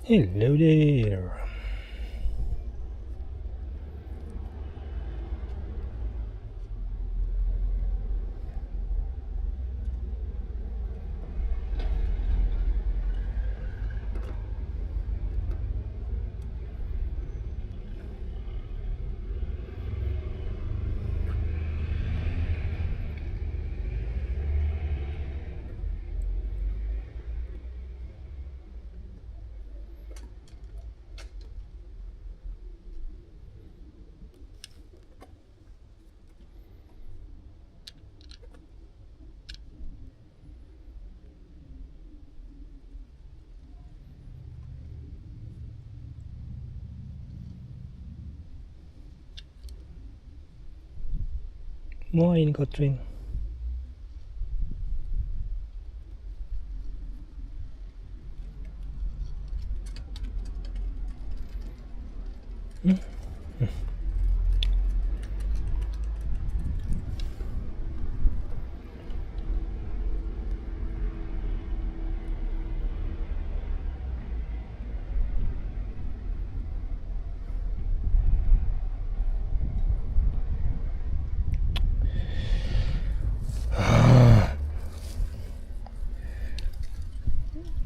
Hello there. Moin Katrin.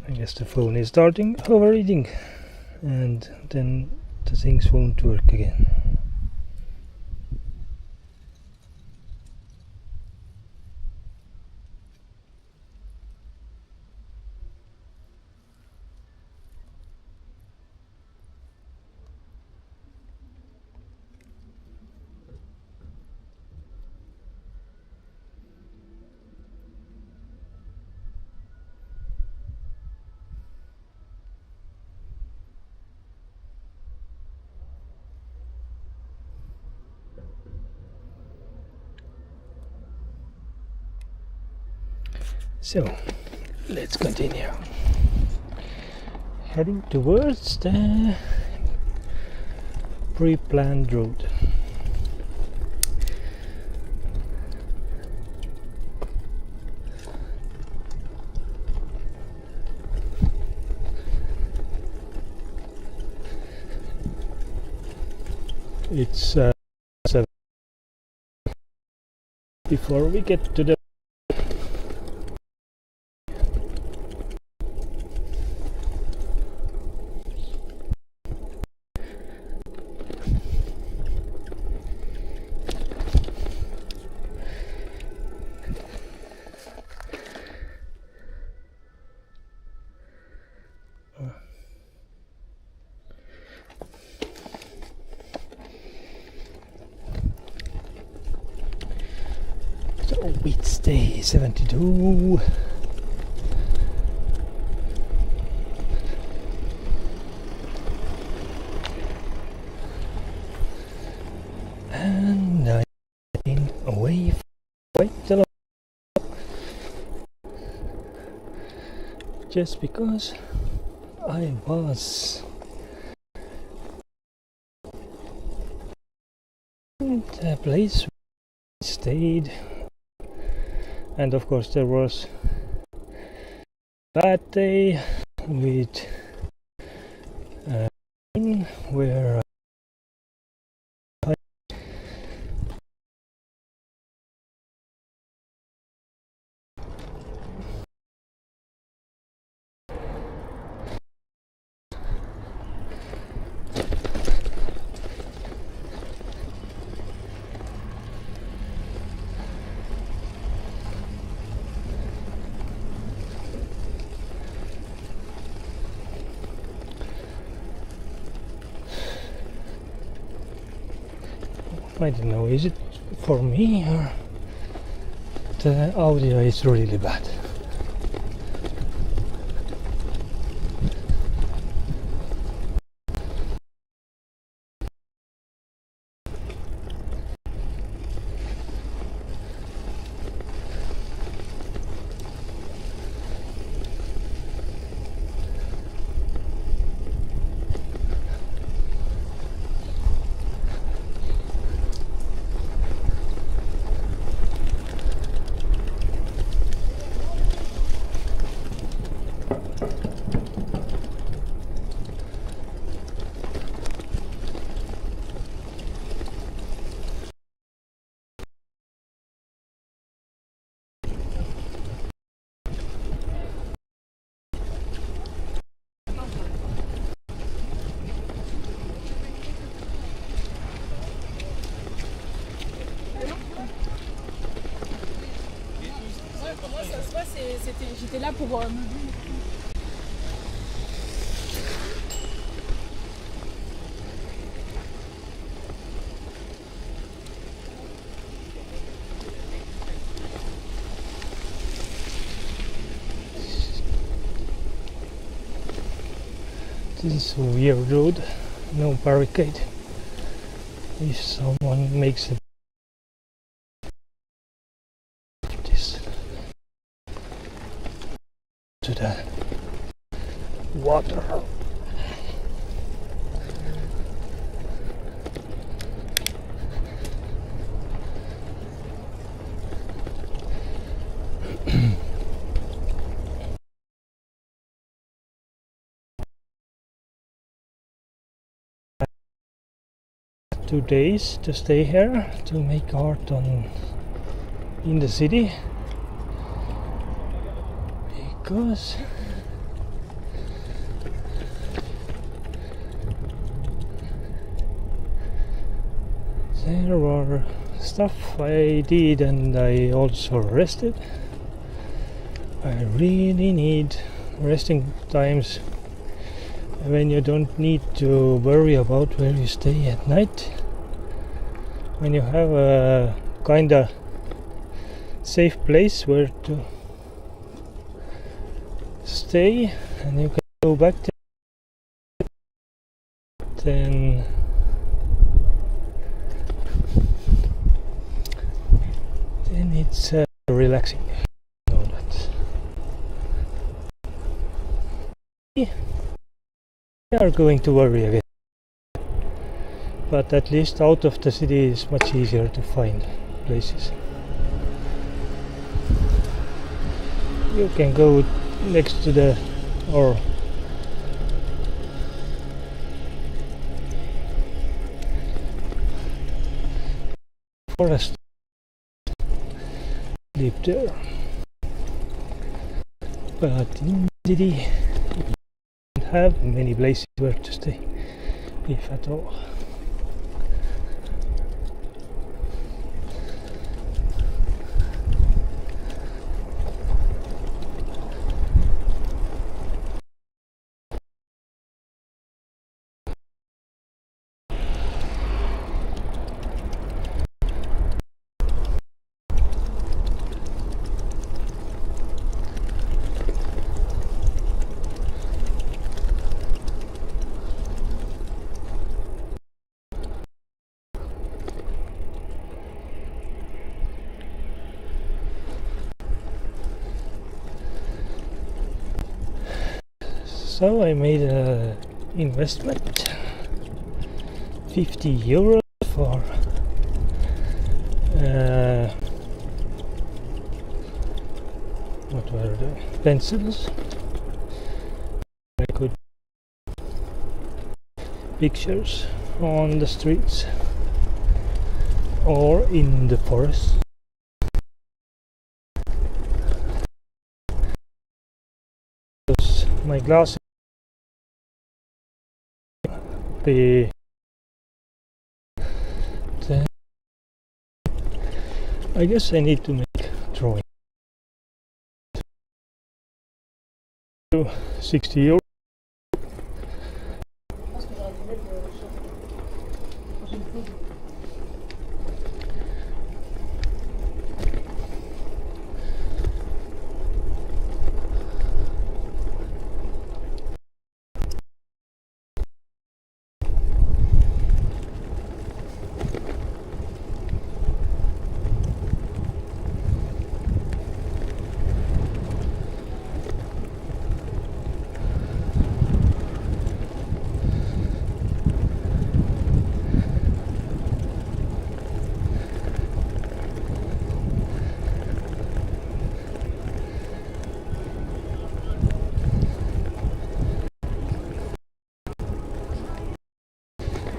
I guess the phone is starting overheating and then the things won't work again. So let's continue. Heading towards the pre-planned road. It's 7 before we get to the it's day 72. And I've been away for quite a lot. Just because I was in the place where I stayed. And of course there was that day with where I don't know, is it for me or the audio is really bad? Comment ça se passe? J'étais là pour me dire. 'This is a weird road, no barricade. If someone makes a this to the water. Two days to stay here to make art in the city, because there were stuff I did and I also rested. I really need resting times when you don't need to worry about where you stay at night, when you have a kinda safe place where to stay and you can go back to then it's relaxing. You know that. We are going to worry again, but at least out of the city is much easier to find places. You can go next to the forest, live there, but in the city have many places where to stay, if at all. So I made an investment, 50 euros for what were the pencils. I could pictures on the streets or in the forest. My glasses be then I guess I need to make drawing. 60 euros.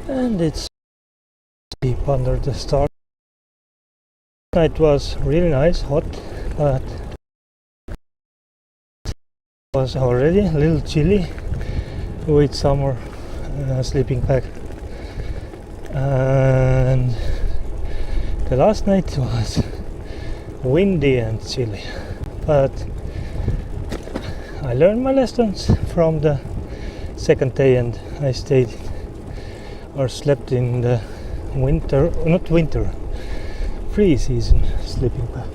And it's deep under the stars. It was really nice, hot, but it was already a little chilly with summer sleeping bag. And the last night was windy and chilly. but I learned my lessons from the second day, and I stayed or slept in the winter, not winter, free season sleeping bag.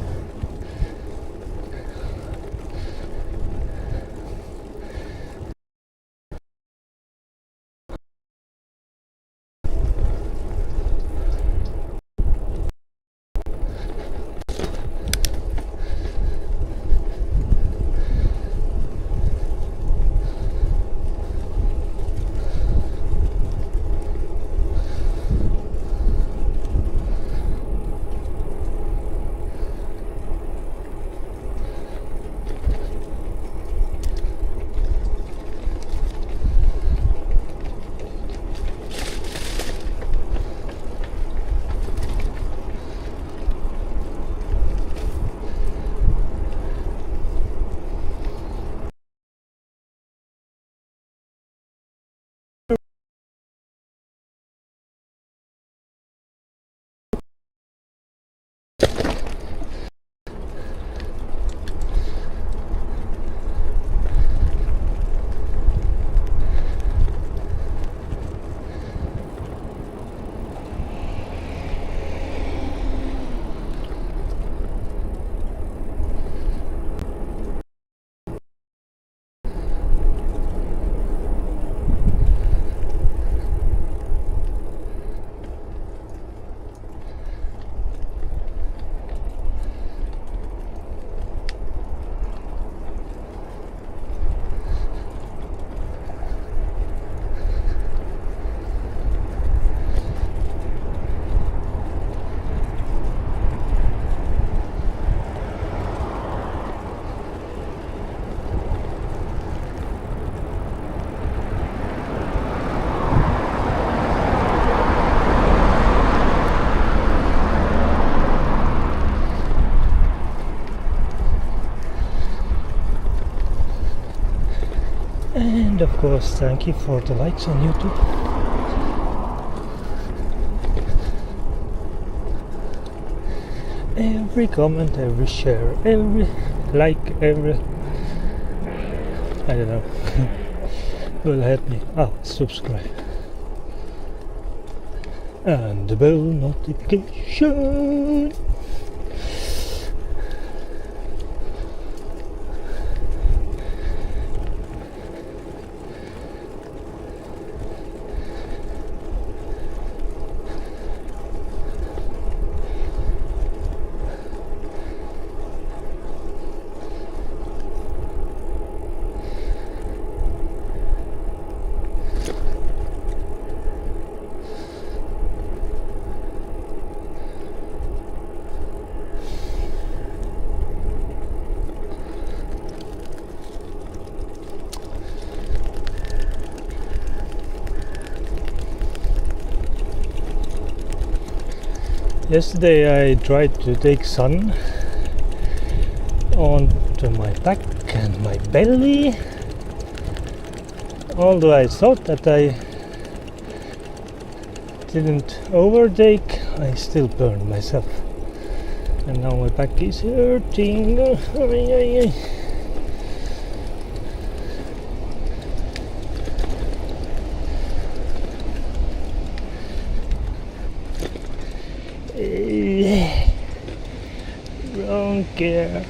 And of course, thank you for the likes on YouTube. Every comment, every share, every like, every, I don't know, will help me. Subscribe. And the bell notification. Yesterday I tried to take sun onto my back and my belly, although I thought that I didn't overtake, I still burned myself, and now my back is hurting. Don't care.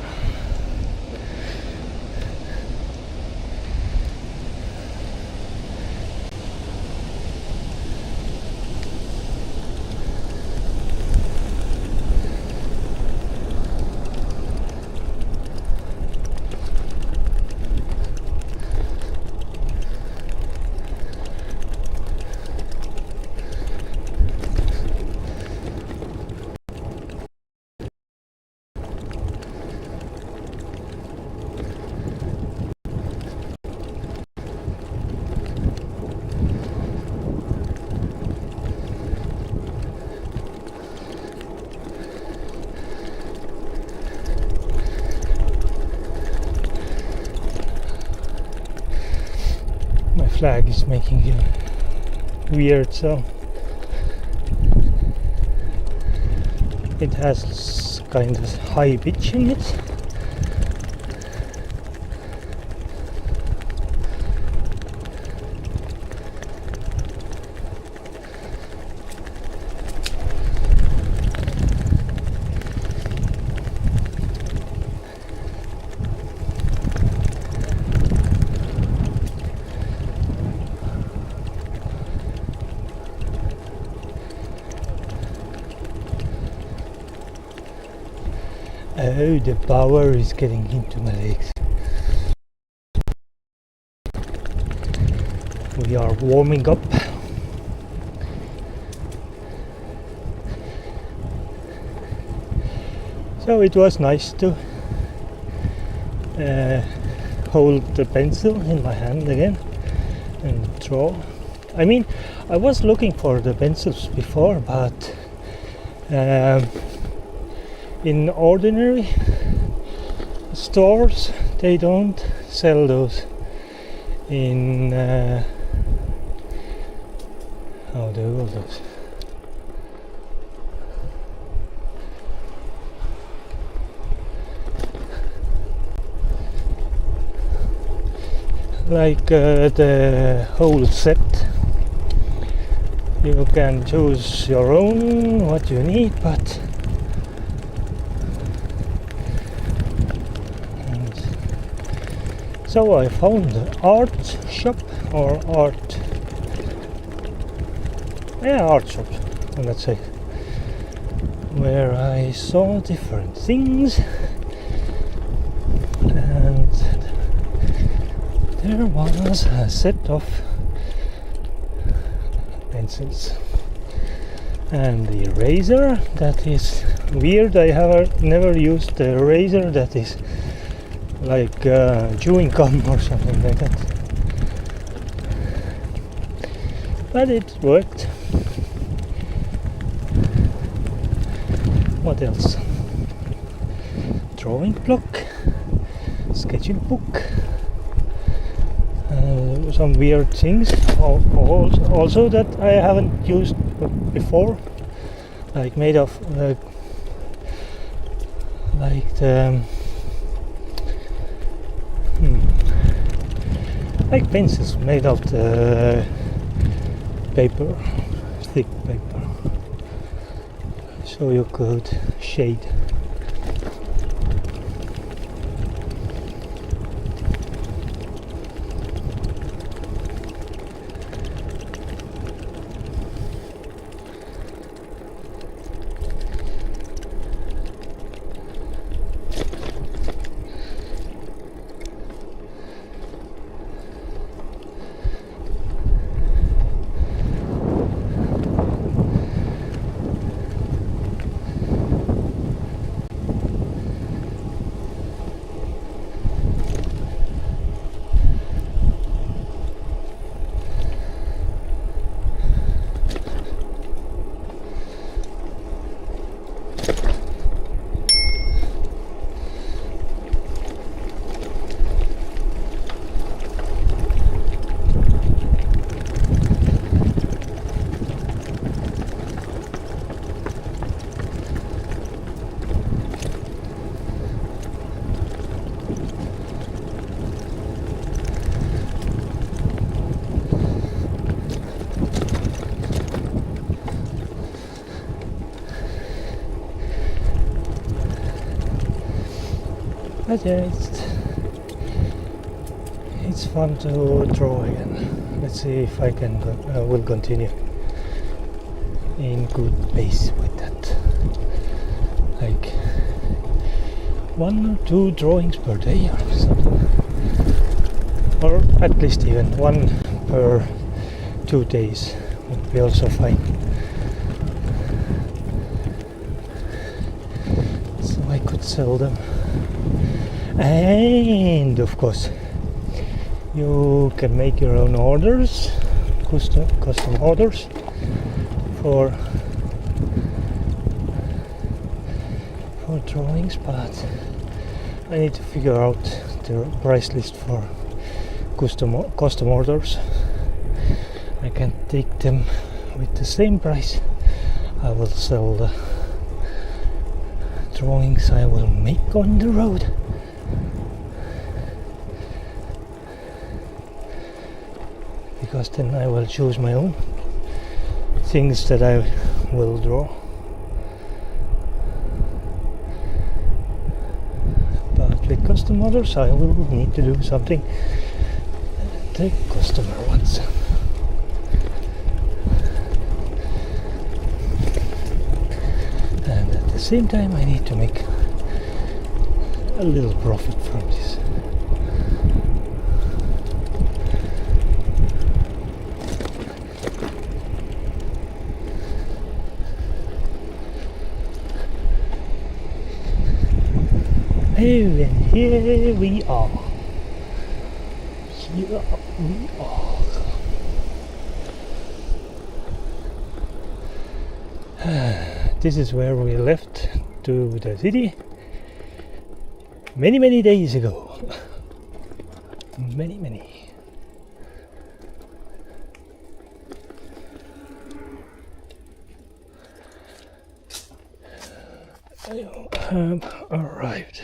Flag is making a weird sound. It has kind of high pitch in it, Oh, the power is getting into my legs. We are warming up. So it was nice to hold the pencil in my hand again and draw. I mean, I was looking for the pencils before, but in ordinary stores they don't sell those in how do you call those? Like the whole set. You can choose your own what you need, but so I found the art shop or art shop, let's say, where I saw different things, and there was a set of pencils and the eraser. That is weird. I have never used the eraser that is like chewing gum or something like that, but it worked. What else? Drawing block, sketching book, some weird things also that I haven't used before, like made of like the like pencils made of the paper, thick paper, so you could shade. But yeah, it's fun to draw again. Let's see if I can will continue in good pace with that. Like 1 or 2 drawings per day or something, or at least even 1 per 2 days would be also fine. So I could sell them. And of course you can make your own orders, custom orders for drawings, but I need to figure out the price list for custom orders. I can take them with the same price I will sell the drawings I will make on the road. Because then I will choose my own things that I will draw. But with custom orders I will need to do something the customer wants. And at the same time I need to make a little profit from this. Oh, and here we are. Here we are. This is where we left to the city many days ago. Many. I have arrived.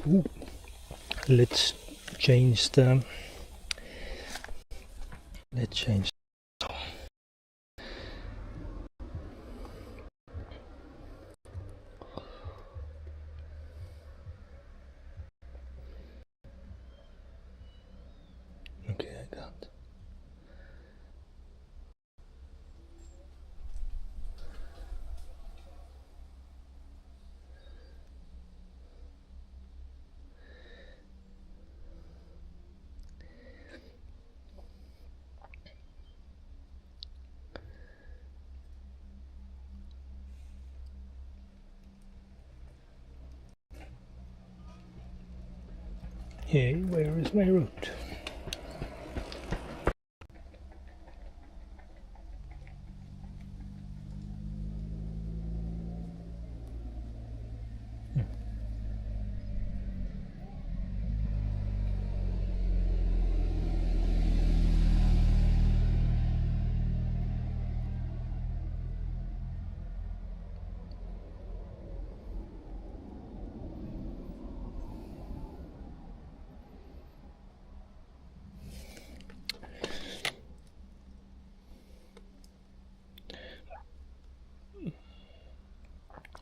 Ooh. Let's change the. Let's change. Okay, I got. Hey, where is my route?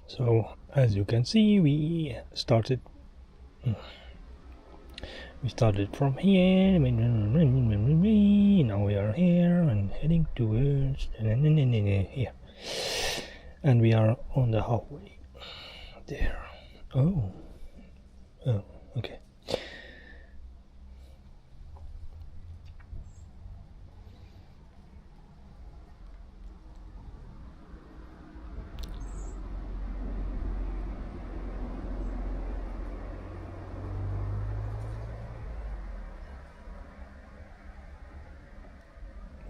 So as you can see, we started from here. Now we are here and heading towards here, and we are on the halfway there. Oh, okay.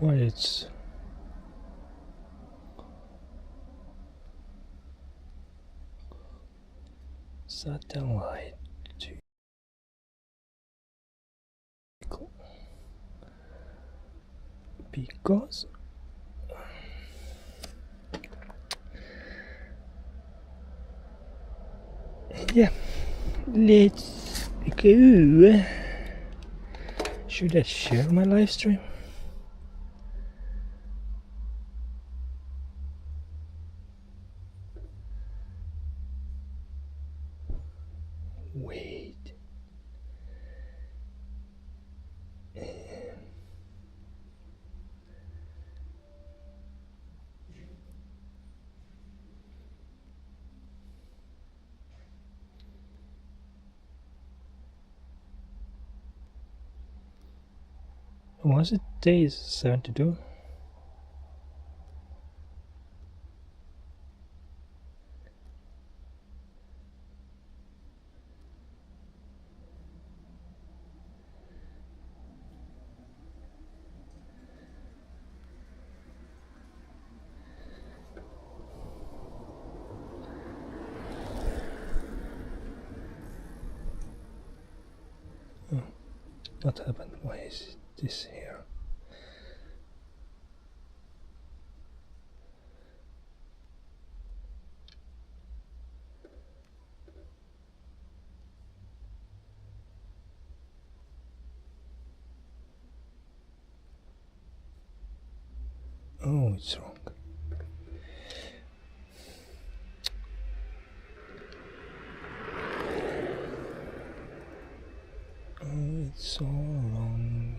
Well, it's satellite because yeah, let's go. Should I share my live stream? Wait. Was it day 72? Oh, what happened? Why is this here? Oh, it's wrong. Oh, it's so wrong.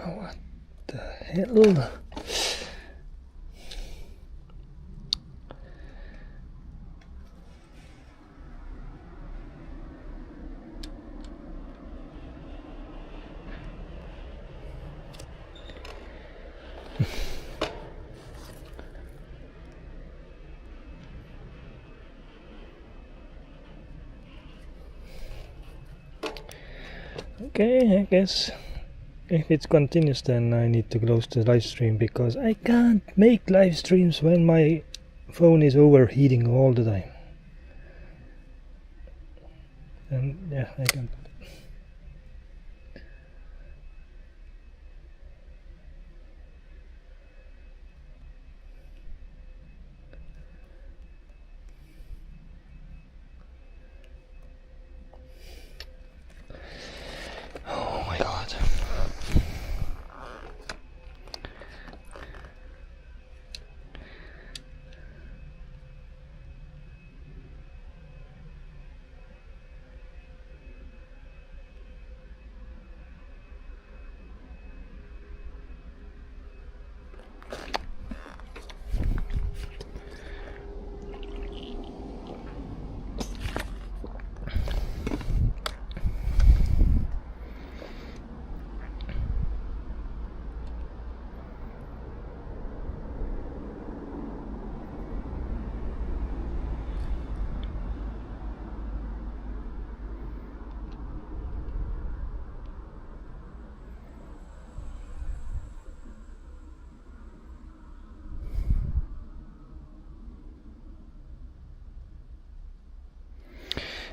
What the hell? Okay, I guess if it continues then I need to close the live stream because I can't make live streams when my phone is overheating all the time. And yeah, I can't. Oh my god.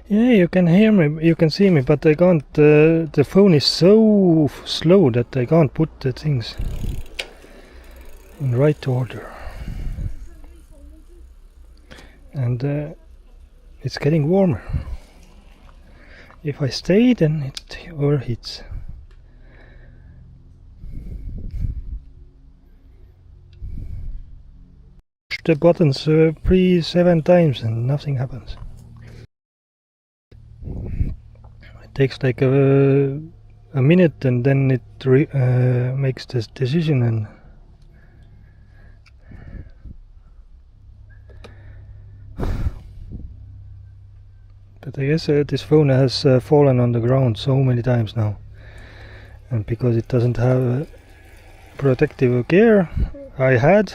Yeah, you can hear me, you can see me, but I can't, the phone is so slow that I can't put the things in right order. And it's getting warmer. If I stay, then it overheats. Push the buttons 7 times and nothing happens. It takes like a minute and then it makes this decision. And but I guess this phone has fallen on the ground so many times now, and because it doesn't have protective gear, I had,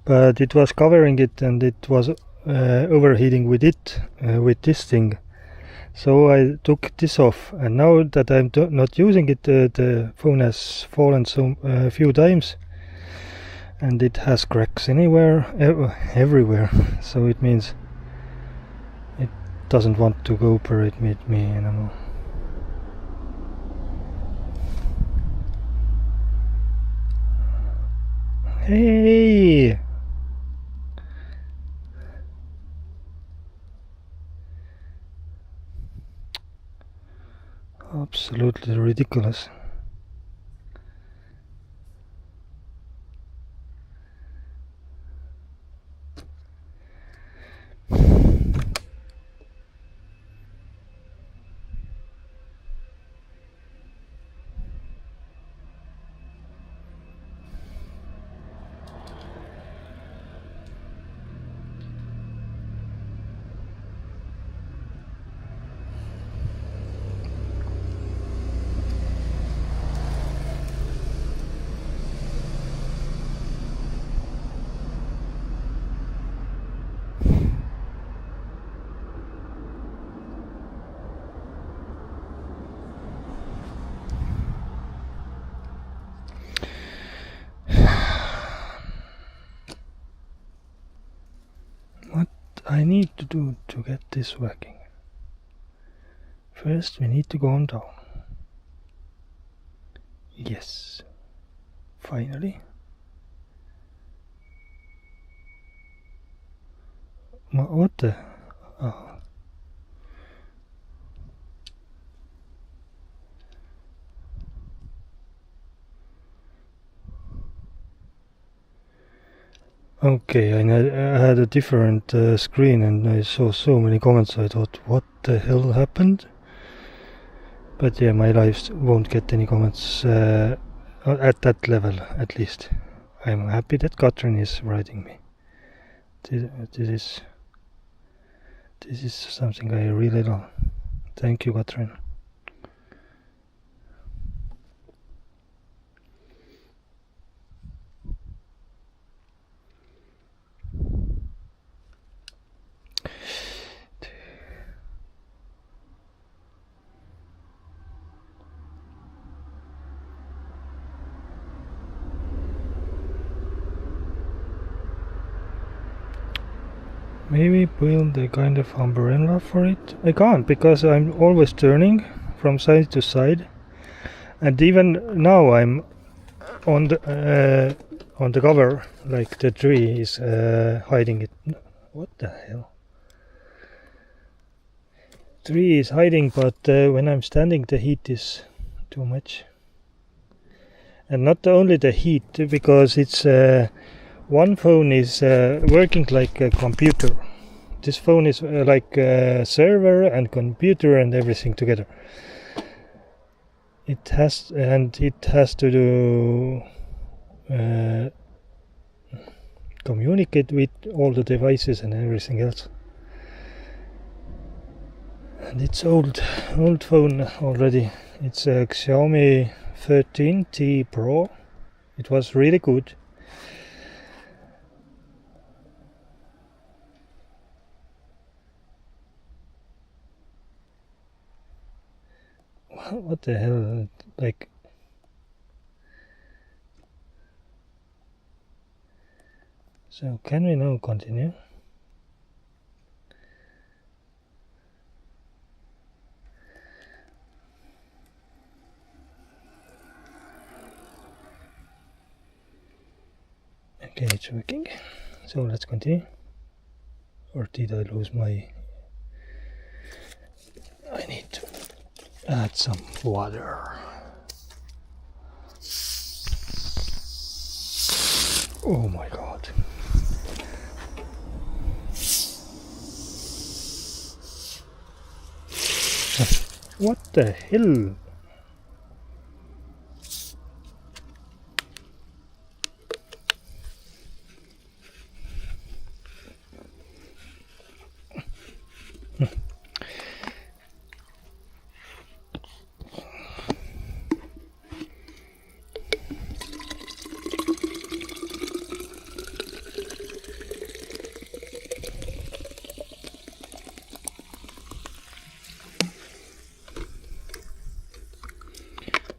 but it was covering it and it was overheating with it, with this thing. So I took this off, and now that I'm not using it, the phone has fallen a few times, and it has cracks everywhere. So it means it doesn't want to cooperate with me anymore. Hey! Absolutely ridiculous. I need to do to get this working. First we need to go on down. Yes, finally. What the? Oh. Okay, I had a different screen and I saw so many comments. I thought, what the hell happened? But yeah, my lives won't get any comments at that level at least. I'm happy that Katrin is writing me. This is something I really love. Thank you, Katrin. Maybe build a kind of umbrella for it. I can't because I'm always turning from side to side, and even now I'm on the cover, like the tree is hiding it. What the hell? Tree is hiding, but when I'm standing the heat is too much. And not only the heat, because it's one phone is working like a computer. This phone is like a server and computer and everything together. It has to do communicate with all the devices and everything else. And it's old phone already. It's a Xiaomi 13T Pro. It was really good. What the hell? Like, so can we now continue? Okay, it's working. So let's continue. Or did I lose my... I need to add some water. Oh my god. What the hell?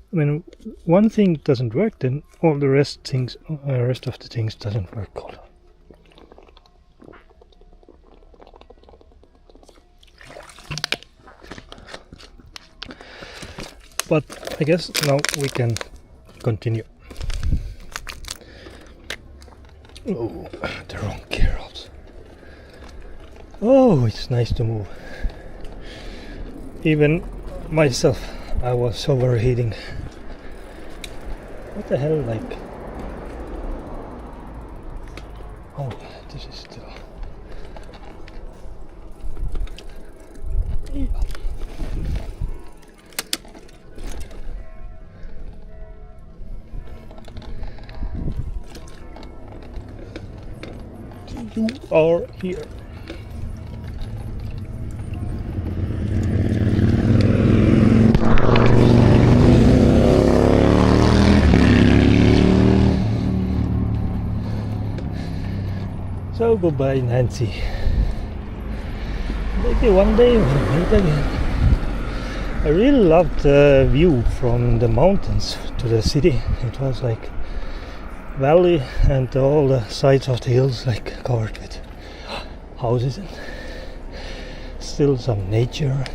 When one thing doesn't work, then all the rest of the things doesn't work also. But I guess now we can continue. Oh, the wrong gear also. Oh, it's nice to move. Even myself, I was overheating. What the hell, like... Oh, this is still... Yeah. You are here. So goodbye, Nancy. Maybe one day we'll meet again. I really loved the view from the mountains to the city. It was like valley and all the sides of the hills like covered with houses and still some nature.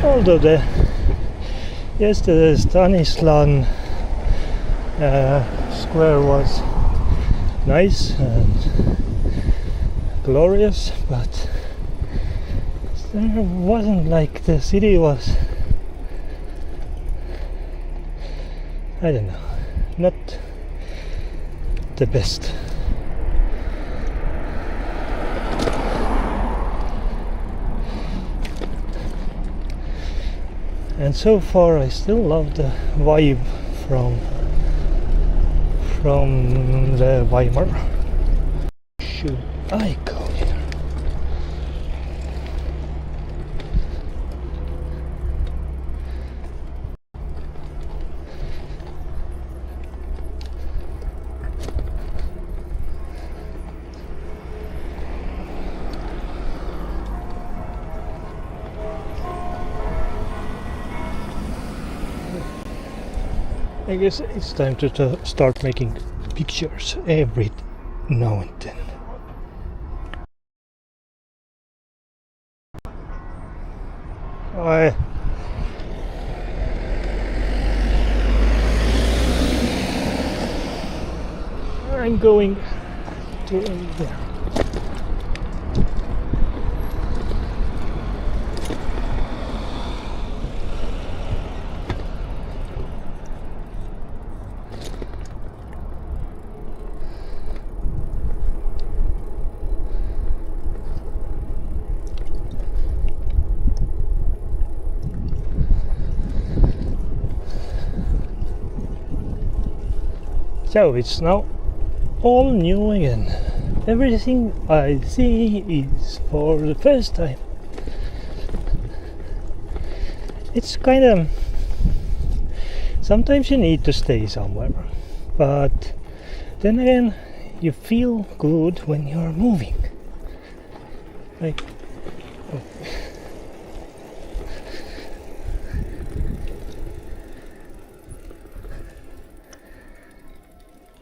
Although the Stanislan square was nice and glorious, but there wasn't like the city was, I don't know, not the best. And so far I still love the vibe from the Weimar. Should I go here? I guess it's time to start making pictures every now and then. I'm going to there. So it's now all new again. Everything I see is for the first time. It's kind of... sometimes you need to stay somewhere, but then again you feel good when you're moving. Like... oh.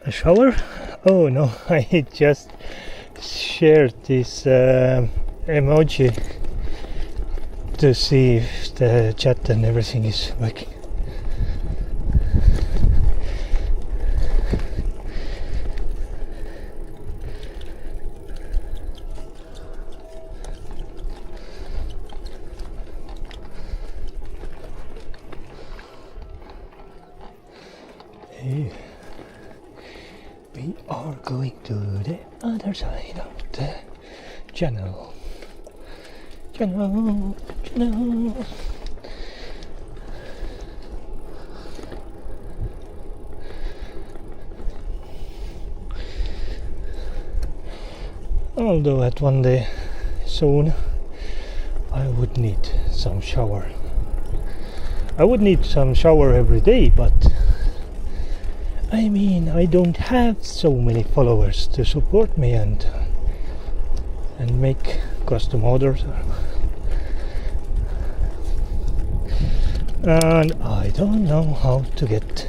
A shower? Oh no, I just shared this emoji to see if the chat and everything is working. Hey. We are going to the other side of the channel. Although at one day soon I would need some shower. I would need some shower every day, but I mean, I don't have so many followers to support me and make custom orders. And I don't know how to get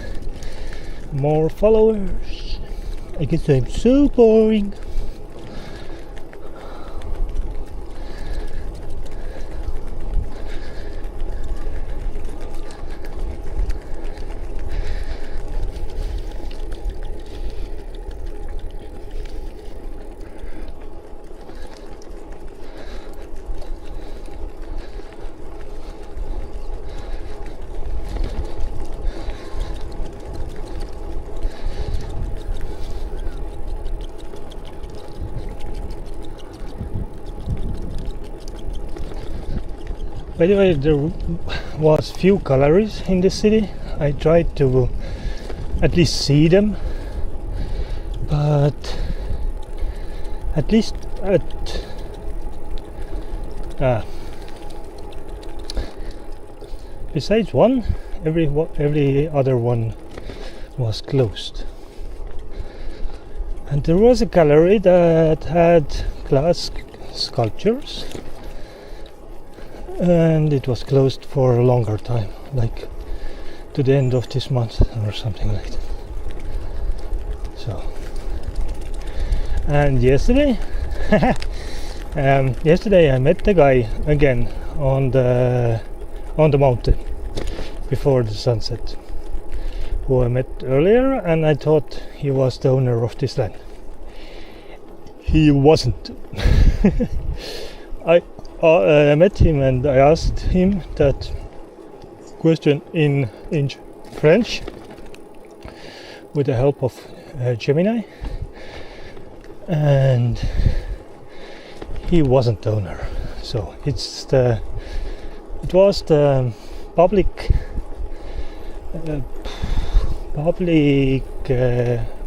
more followers. I guess I'm so boring. By the way, there was few galleries in the city. I tried to at least see them, but at least besides one, every other one was closed. And there was a gallery that had glass sculptures, and it was closed for a longer time, like to the end of this month or something like that. So, and yesterday yesterday I met the guy again on the mountain before the sunset, who I met earlier, and I thought he was the owner of this land. He wasn't. I met him and I asked him that question in French with the help of Gemini, and he wasn't the owner. So it was the public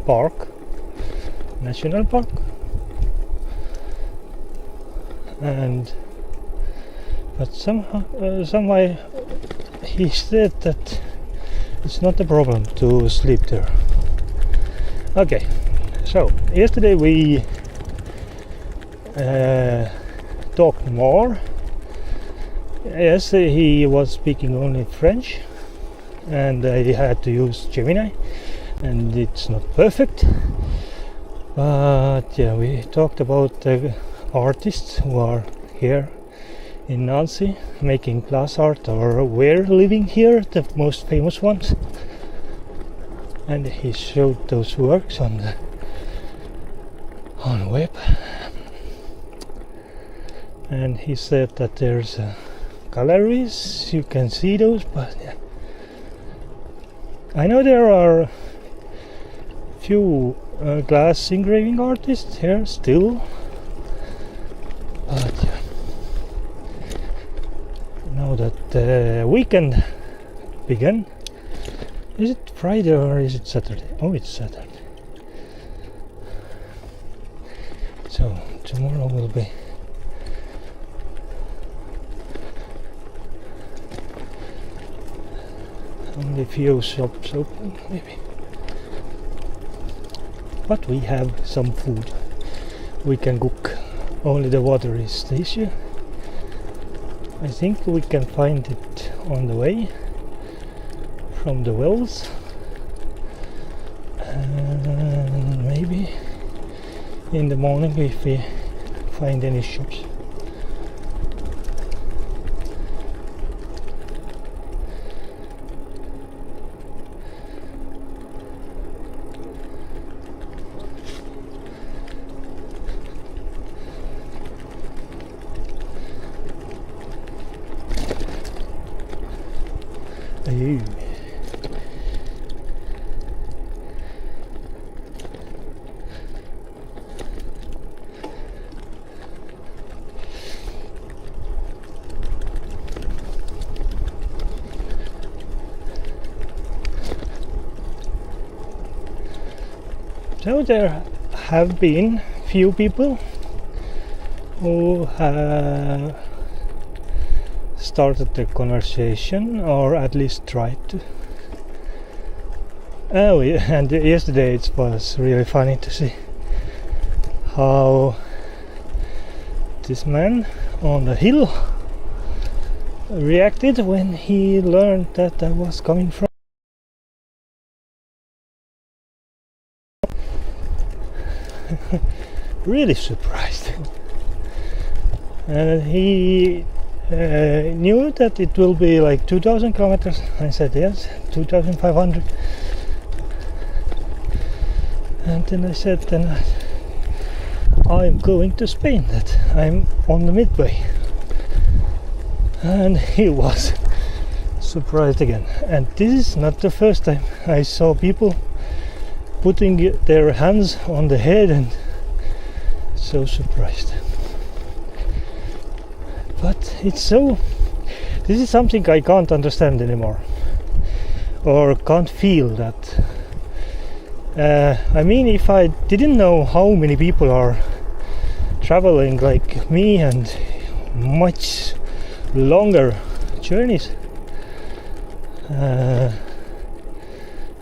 park, national park, and but somehow he said that it's not a problem to sleep there. Okay, so yesterday we talked more. Yes, he was speaking only French, and I had to use Gemini, and it's not perfect. But yeah, we talked about the artists who are here in Nancy making glass art, or were living here, the most famous ones. And he showed those works on web. And he said that there's galleries, you can see those, but yeah. I know there are few glass engraving artists here still, but yeah. Now that the weekend began, is it Friday or is it Saturday? Oh, it's Saturday. So tomorrow will be only few shops open, maybe. But we have some food we can cook. Only the water is the issue. I think we can find it on the way from the wells, and maybe in the morning if we find any shops. So there have been few people who have started the conversation, or at least tried to. Oh, and yesterday it was really funny to see how this man on the hill reacted when he learned that I was coming from. Really surprised. And he knew that it will be like 2,000 kilometers. I said yes, 2,500. And then I said, then I'm going to Spain, that I'm on the midway. And he was surprised again. And this is not the first time I saw people putting their hands on the head and so surprised. But it's so, this is something I can't understand anymore, or can't feel that. I mean, if I didn't know how many people are traveling like me and much longer journeys,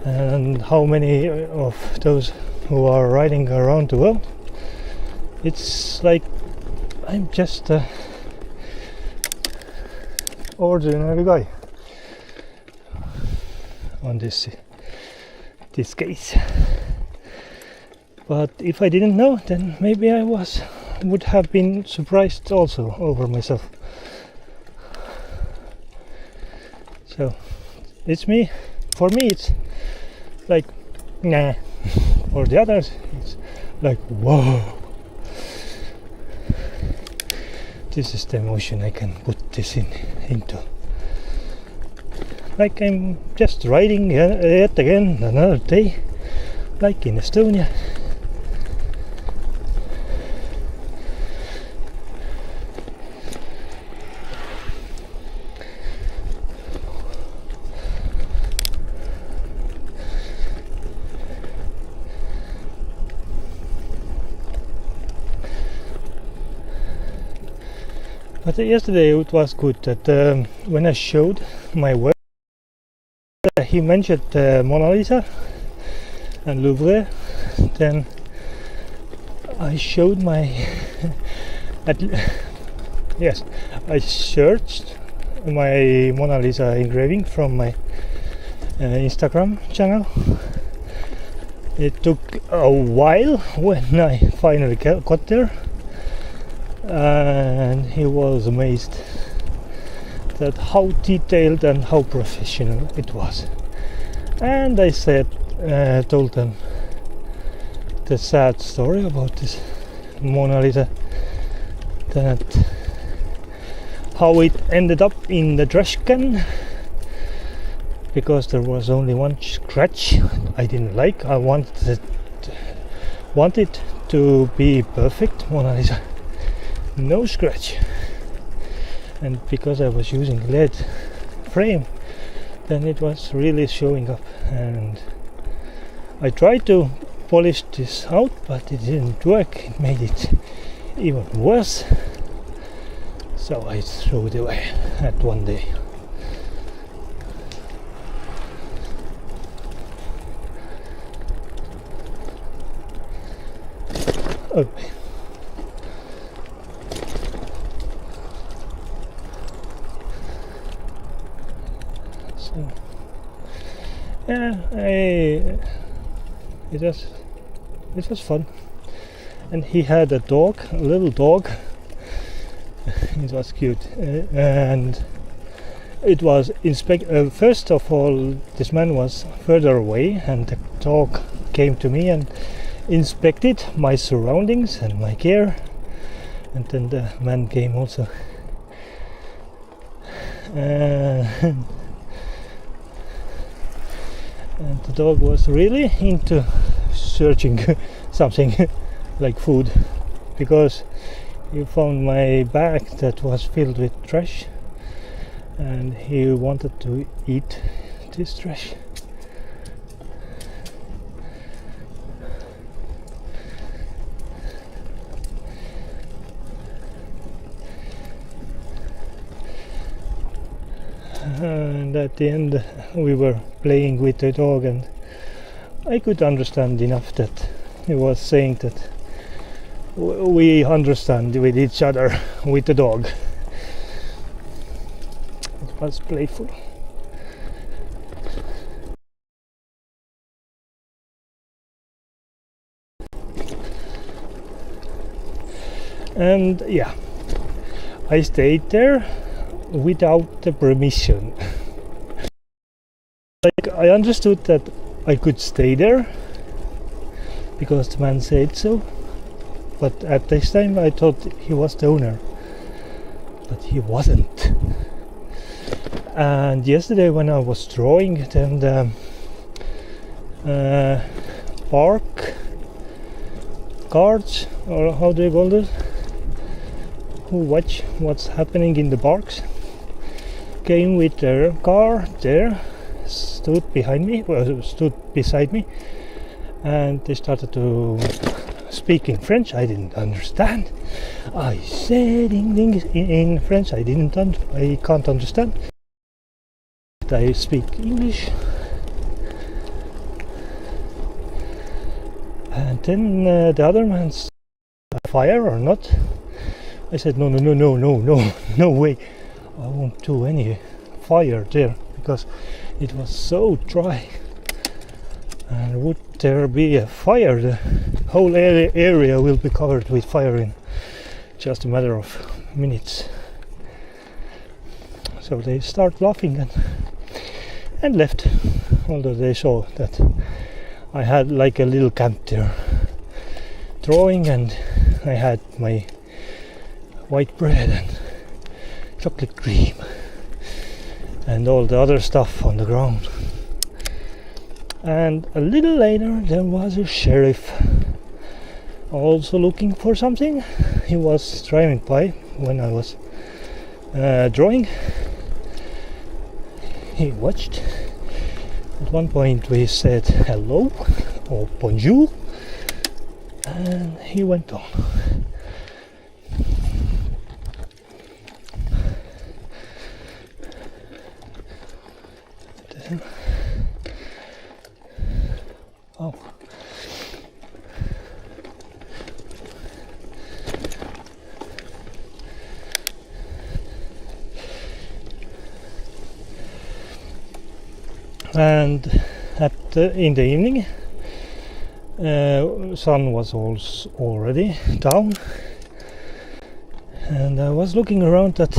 and how many of those who are riding around the world, it's like I'm just an ordinary guy on this case. But if I didn't know, then maybe I would have been surprised also over myself. So it's me. For me it's like nah. For the others it's like whoa. This is the emotion I can put this into. Like I'm just riding yet again another day, like in Estonia. But yesterday it was good that when I showed my work, he mentioned Mona Lisa and Louvre. Then I showed my yes, I searched my Mona Lisa engraving from my Instagram channel. It took a while when I finally got there, and he was amazed that how detailed and how professional it was. And I told them the sad story about this Mona Lisa, that how it ended up in the trash can because there was only one scratch I didn't like. I wanted to be perfect Mona Lisa, no scratch. And because I was using lead frame, then it was really showing up, and I tried to polish this out, but it didn't work. It made it even worse, so I threw it away at one day. Okay. So yeah, it was fun. And he had a dog, a little dog. It was cute, and it was first of all, this man was further away, and the dog came to me and inspected my surroundings and my gear, and then the man came also. And the dog was really into searching something like food, because he found my bag that was filled with trash, and he wanted to eat this trash. And at the end we were playing with the dog, and I could understand enough that he was saying that we understand with each other with the dog. It was playful. And yeah, I stayed there without the permission. Like, I understood that I could stay there because the man said so, but at this time I thought he was the owner, but he wasn't. And yesterday when I was drawing, then the park guards, or how do you call it, who watch what's happening in the parks, came with their car there, stood beside me, and they started to speak in French. I didn't understand. I said things in French I can't understand. I speak English. And then the other man's fire or not. I said no way, I won't do any fire there, because it was so dry, and would there be a fire, the whole area will be covered with fire in just a matter of minutes. So they start laughing and left, although they saw that I had like a little camp there drawing, and I had my white bread and chocolate cream and all the other stuff on the ground. And a little later there was a sheriff also looking for something. He was driving by when I was drawing. He watched. At one point we said hello or bonjour, and he went on. Oh. And in the evening, sun was also already down, and I was looking around that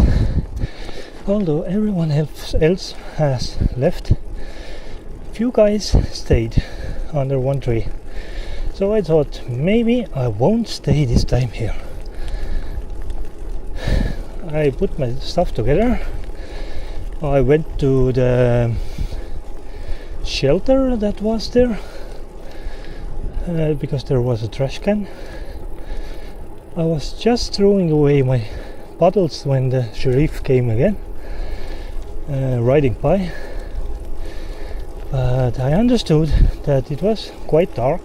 although everyone else has left, few guys stayed under one tree. So I thought maybe I won't stay this time here. I put my stuff together. I went to the shelter that was there because there was a trash can. I was just throwing away my bottles when the sheriff came again, riding by, but I understood that it was quite dark.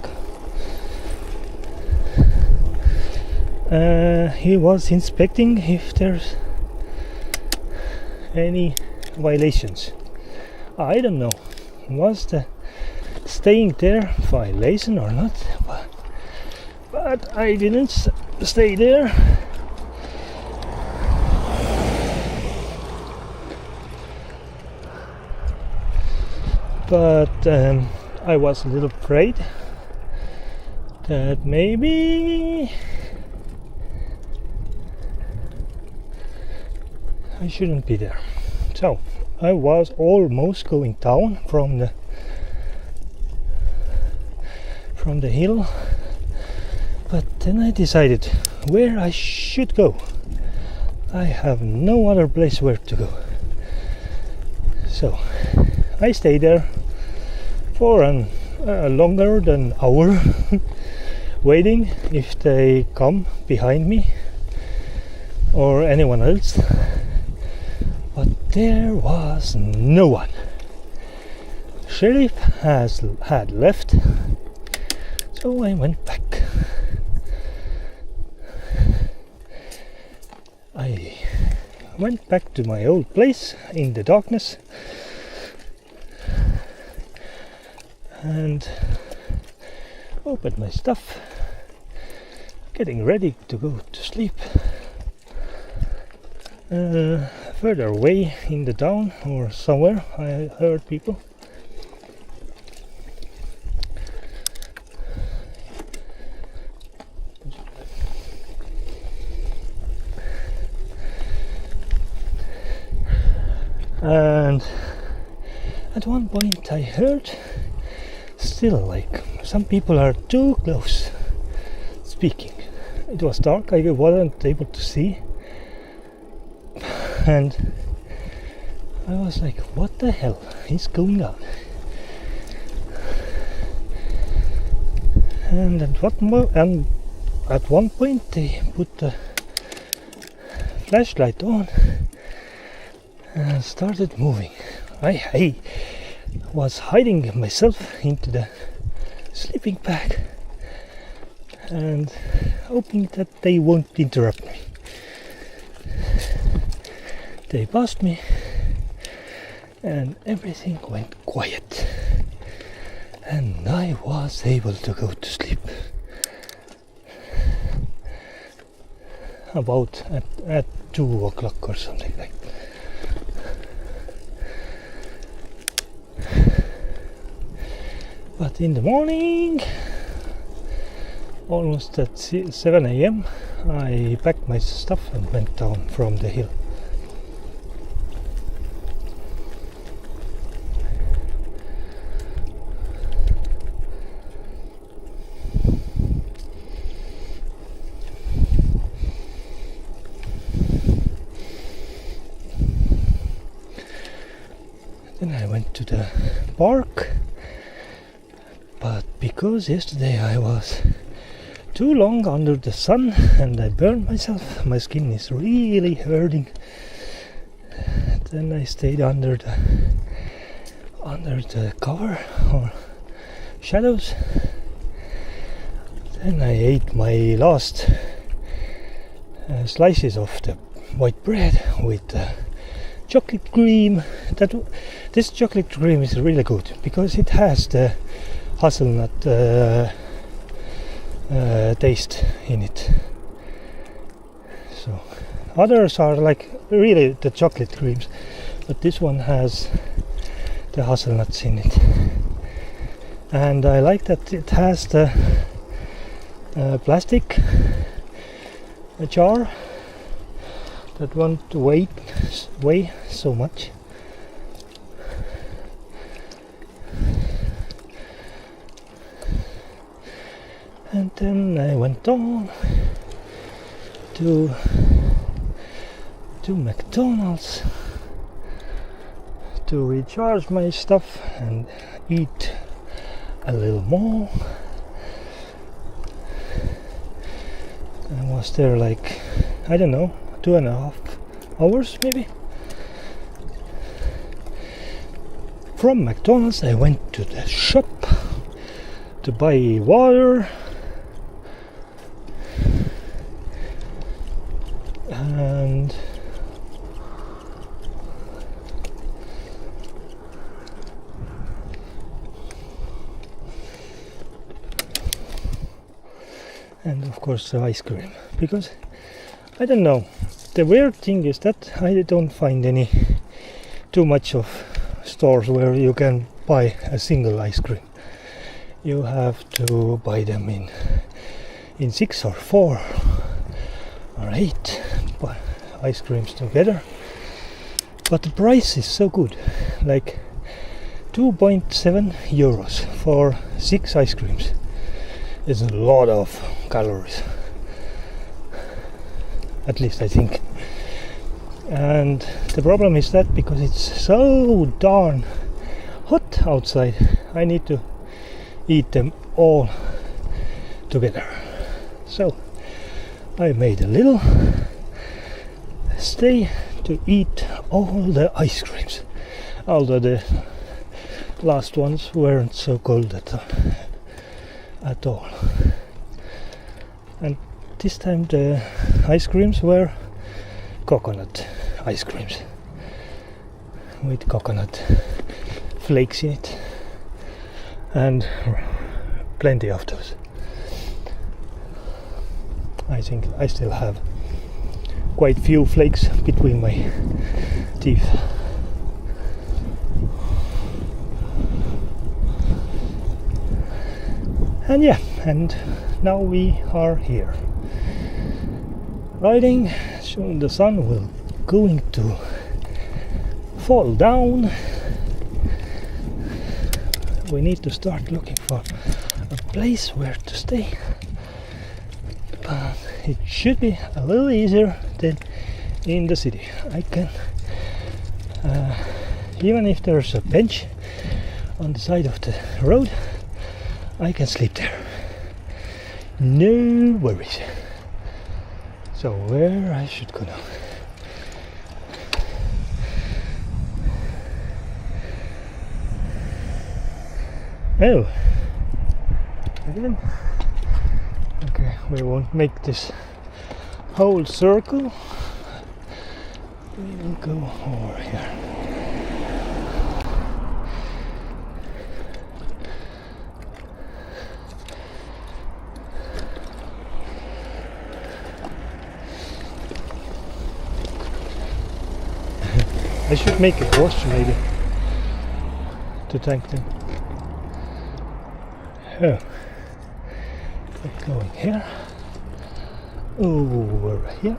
He was inspecting if there's any violations. I don't know, was the staying there violation or not, but I didn't stay there. But I was a little afraid that maybe I shouldn't be there. So I was almost going down from the hill, but then I decided where I should go. I have no other place where to go. So I stayed there for longer than an hour waiting if they come behind me or anyone else, but there was no one. Sheriff had left, so I went back. I went back to my old place in the darkness and opened my stuff, getting ready to go to sleep. Further away in the town or somewhere I heard people. And at one point I heard still like some people are too close speaking. It was dark, I wasn't able to see, and I was like, what the hell is going on? And at one point they put the flashlight on and started moving. I was hiding myself into the sleeping bag and hoping that they won't interrupt me. They passed me and everything went quiet, and I was able to go to sleep. About at 2 o'clock or something like that. But in the morning, almost at 7 a.m, I packed my stuff and went down from the hill. Then I went to the park, but because yesterday I was too long under the sun and I burned myself, my skin is really hurting. Then I stayed under the cover or shadows. Then I ate my last slices of the white bread with chocolate cream. This chocolate cream is really good because it has the hazelnut taste in it. So others are like really the chocolate creams, but this one has the hazelnuts in it. And I like that it has the plastic jar that won't weigh so much. And then I went on to McDonald's to recharge my stuff and eat a little more. I was there like, I don't know, 2.5 hours maybe. From McDonald's I went to the shop to buy water and of course the ice cream, because I don't know, the weird thing is that I don't find any too much of stores where you can buy a single ice cream. You have to buy them in 6 or 4 or 8 ice creams together, but the price is so good, like 2.7 euros for 6 ice creams. It's a lot of calories, at least I think. And the problem is that because it's so darn hot outside, I need to eat them all together. So I made a little stay to eat all the ice creams, although the last ones weren't so cold at all. And this time the ice creams were coconut ice creams with coconut flakes in it, and plenty of those. I think I still have quite few flakes between my teeth. And yeah, and now we are here riding. Soon the sun will going to fall down. We need to start looking for a place where to stay, but it should be a little easier than in the city. I can even if there's a bench on the side of the road, I can sleep there, no worries. So where I should go now? Oh, again. Okay, we won't make this whole circle. We will go over here. I should make a course maybe to tank them. Oh, going here, over here.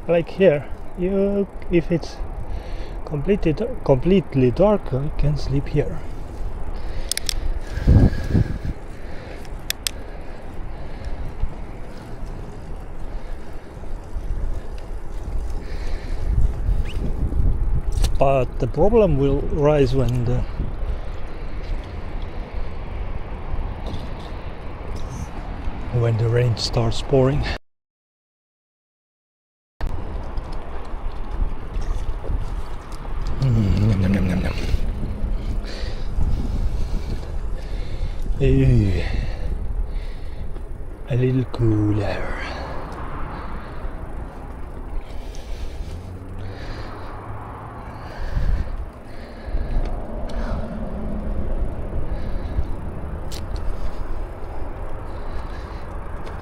Like here, if it's completely dark, I can sleep here. But the problem will rise when the rain starts pouring. Nom, nom, nom, nom, nom. Ooh, a little cooler.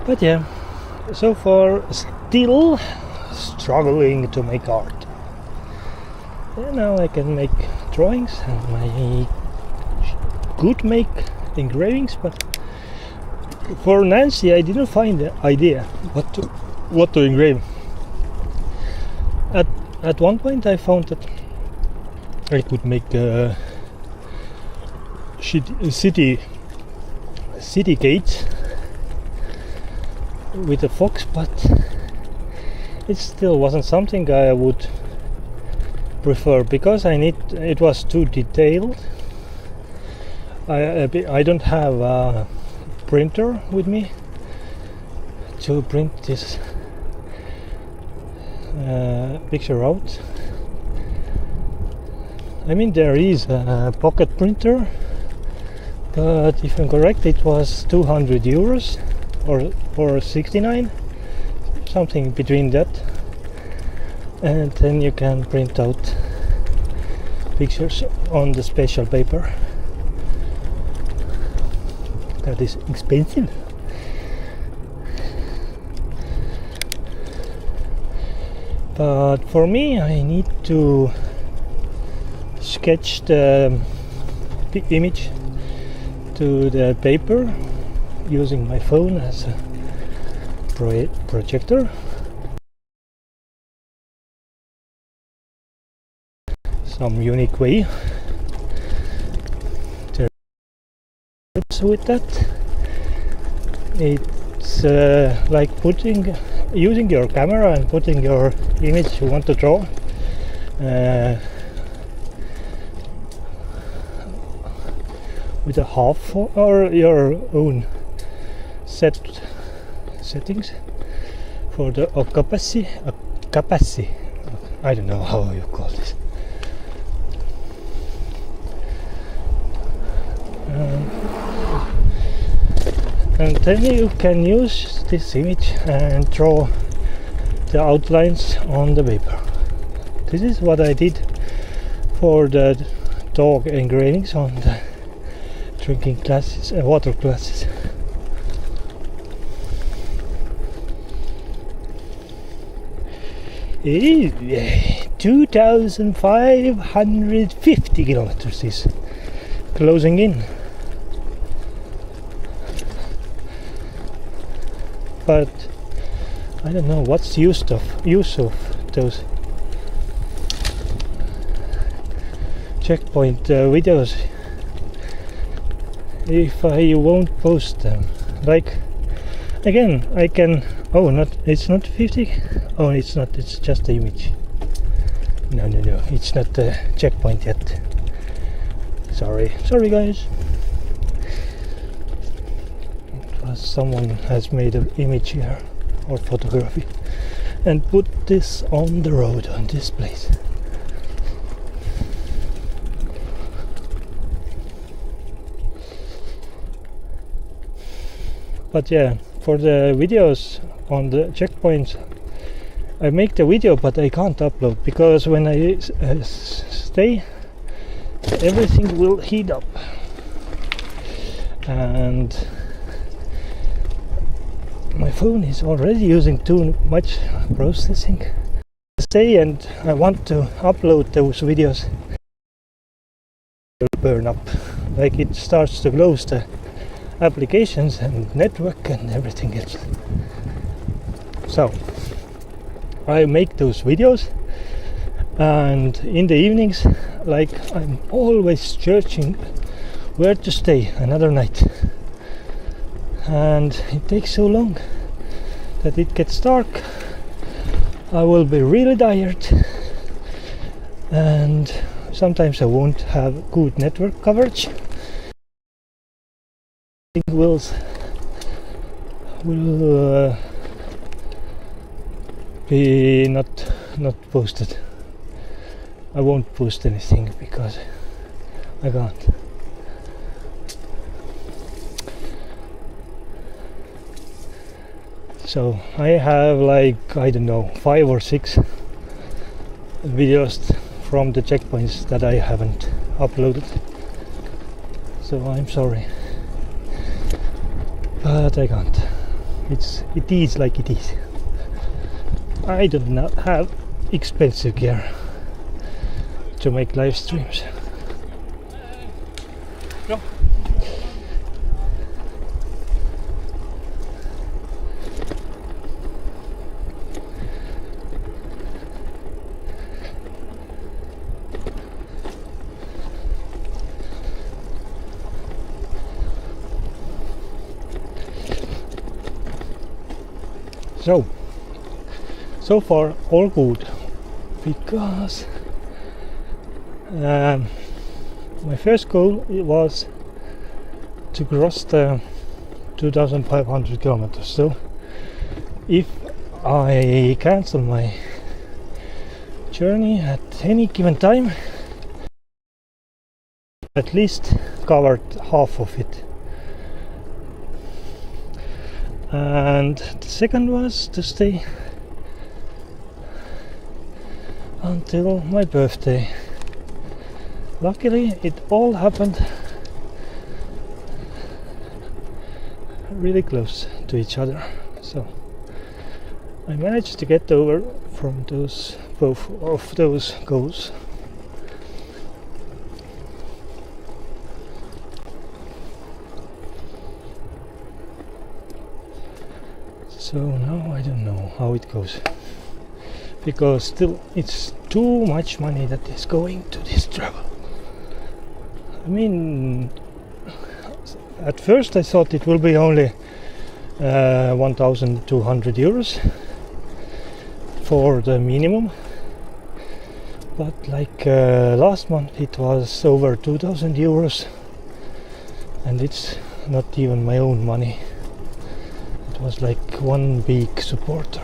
But yeah, so far still struggling to make art. And now I can make drawings and I could make engravings, but for Nancy I didn't find the idea what to engrave. At one point I found that I could make city gates with a fox, but it still wasn't something I would prefer because it was too detailed. I don't have a printer with me to print this picture out. I mean, there is a pocket printer, but if I'm correct it was 200 euros or 69, something between that, and then you can print out pictures on the special paper. That is expensive. But for me I need to sketch the image to the paper using my phone as a projector. Some unique way to with that. It's like using your camera and putting your image you want to draw with a half or your own settings for the occupancy. I don't know how you call this. And then you can use this image and draw the outlines on the paper. This is what I did for the dog engravings on the drinking glasses and water glasses. It is 2,550 kilometers is closing in. But I don't know what's the use of those checkpoint videos if I won't post them. Like again, I can. Oh, it's not 50. Oh, it's not. It's just the image. No. It's not the checkpoint yet. Sorry, guys. Someone has made an image here or photography and put this on the road on this place. But yeah, for the videos on the checkpoints I make the video but I can't upload because when I stay everything will heat up and my phone is already using too much processing. Stay and I want to upload those videos. It will burn up. Like it starts to close the applications and network and everything else. So I make those videos and in the evenings, like I'm always searching where to stay another night. And it takes so long that it gets dark. I will be really tired and sometimes I won't have good network coverage. It will be not posted. I won't post anything because I can't. So I have like, I don't know, 5 or 6 videos from the checkpoints that I haven't uploaded. So I'm sorry, but I can't. it is like it is. I do not have expensive gear to make live streams. No. So far all good, because my first goal was to cross the 2,500 kilometers. So if I cancel my journey at any given time, at least covered half of it. And the second was to stay until my birthday. Luckily it all happened really close to each other, so I managed to get over from both of those goals. So now I don't know how it goes, because still it's too much money that is going to this travel. I mean, at first I thought it will be only 1,200 euros for the minimum, but like last month it was over 2,000 euros, and it's not even my own money. It was like one big supporter.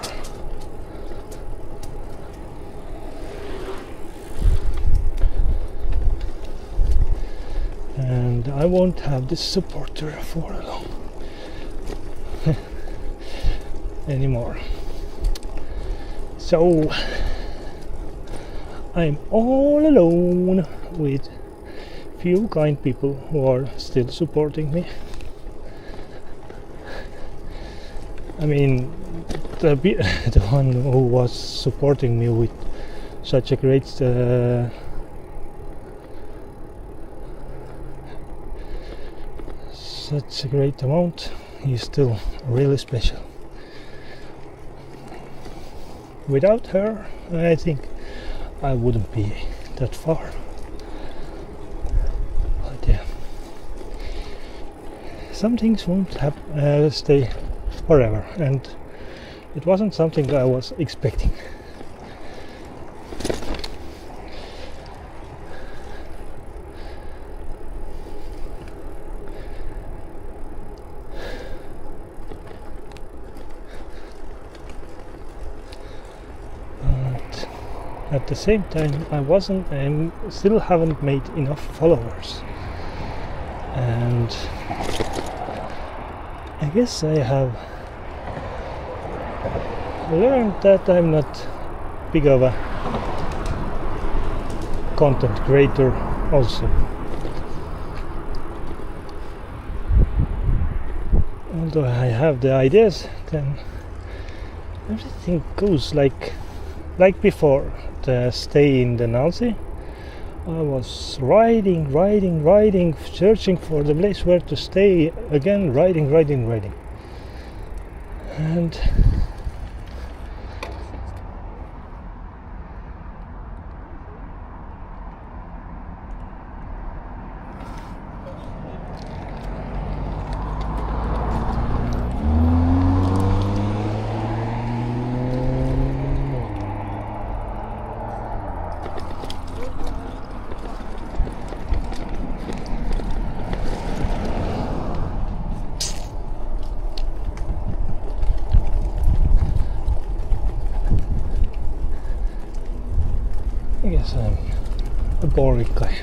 And I won't have this supporter for long anymore. So I'm all alone with few kind people who are still supporting me. I mean, the one who was supporting me with such a great amount, is still really special. Without her, I think I wouldn't be that far. But yeah, some things won't stay forever, and it wasn't something I was expecting. But at the same time, I still haven't made enough followers, and I guess I have learned that I'm not big of a content creator also. Although I have the ideas, then everything goes like before the stay in the Nazi. I was riding, searching for the place where to stay again, riding. And I guess I'm a boring guy.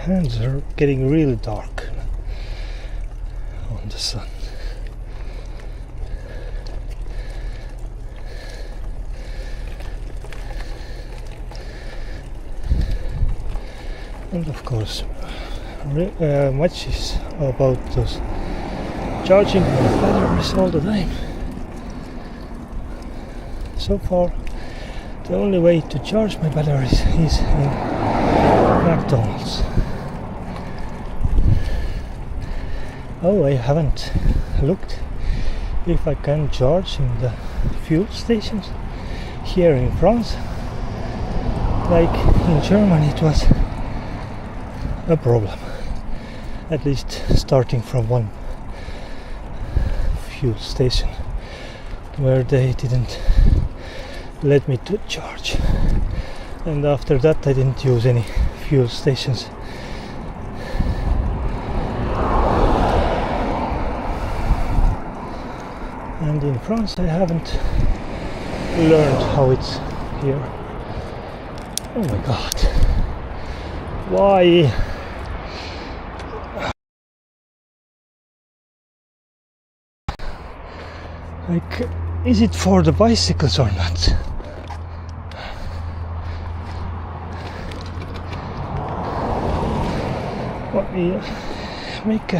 hands are getting really dark on the sun. And of course, much is about those charging my batteries all the time. So far, the only way to charge my batteries is in McDonald's. Oh, I haven't looked if I can charge in the fuel stations here in France. Like in Germany, it was a problem, at least starting from one fuel station where they didn't let me to charge, and after that I didn't use any fuel stations. And in France I haven't learned how it's here. Oh my god, why? Like, is it for the bicycles or not? Let me make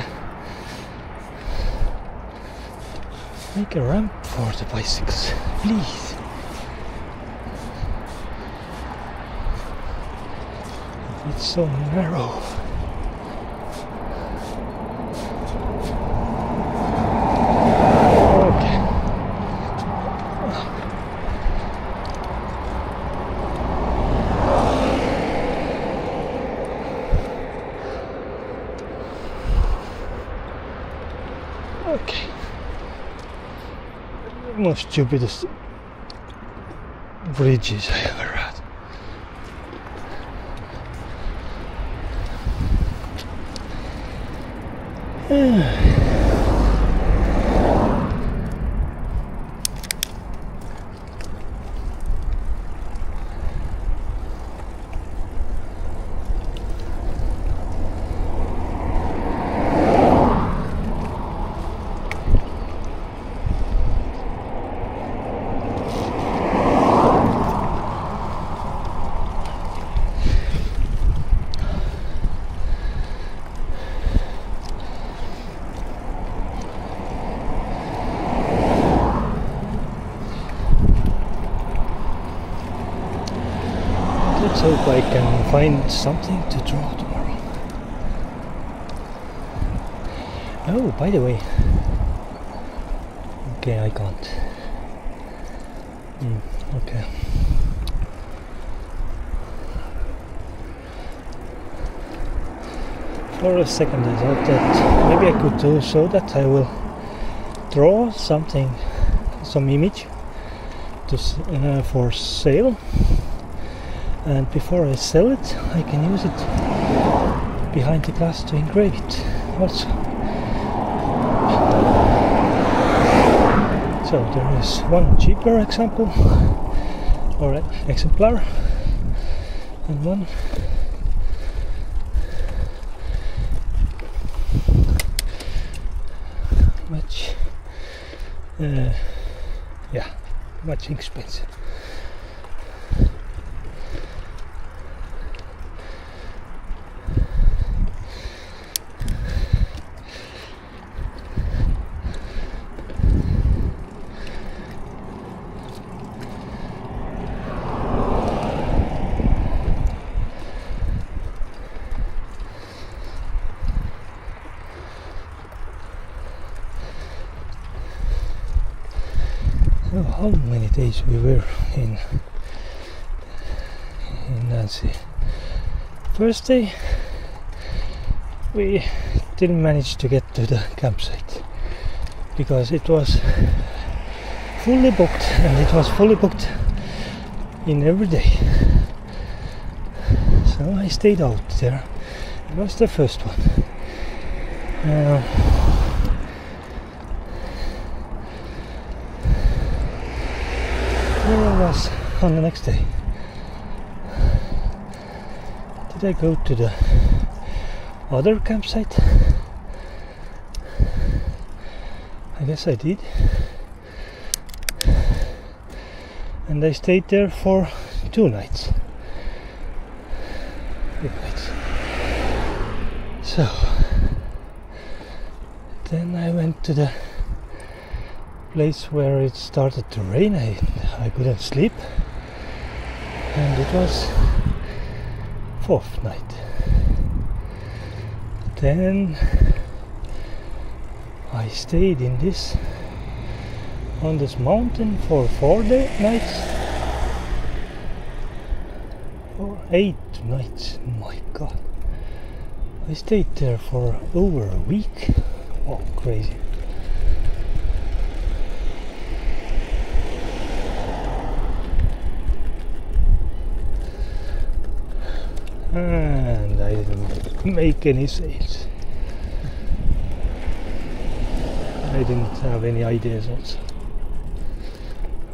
a ramp for the bicycles, please. It's so narrow. Okay. Most stupidest bridges I ever had. Let's hope I can find something to draw tomorrow. Oh, by the way. Okay, I can't. Okay. For a second I thought that maybe I could do so that I will draw something, some image for sale. And before I sell it, I can use it behind the glass to engrave it also. So there is one cheaper example, or exemplar, and one much expensive. How many days we were in Nancy? First day we didn't manage to get to the campsite because it was fully booked, and it was fully booked in every day. So I stayed out there. It was the first one. Where I was on the next day. Did I go to the other campsite. I guess I did. And I stayed there for 2 nights. 2 nights. So then I went to the place where it started to rain. I couldn't sleep, and it was 4th night. Then I stayed on this mountain for 4 nights, or 8 nights. My God, I stayed there for over a week. Oh, crazy. And I didn't make any sales. I didn't have any ideas also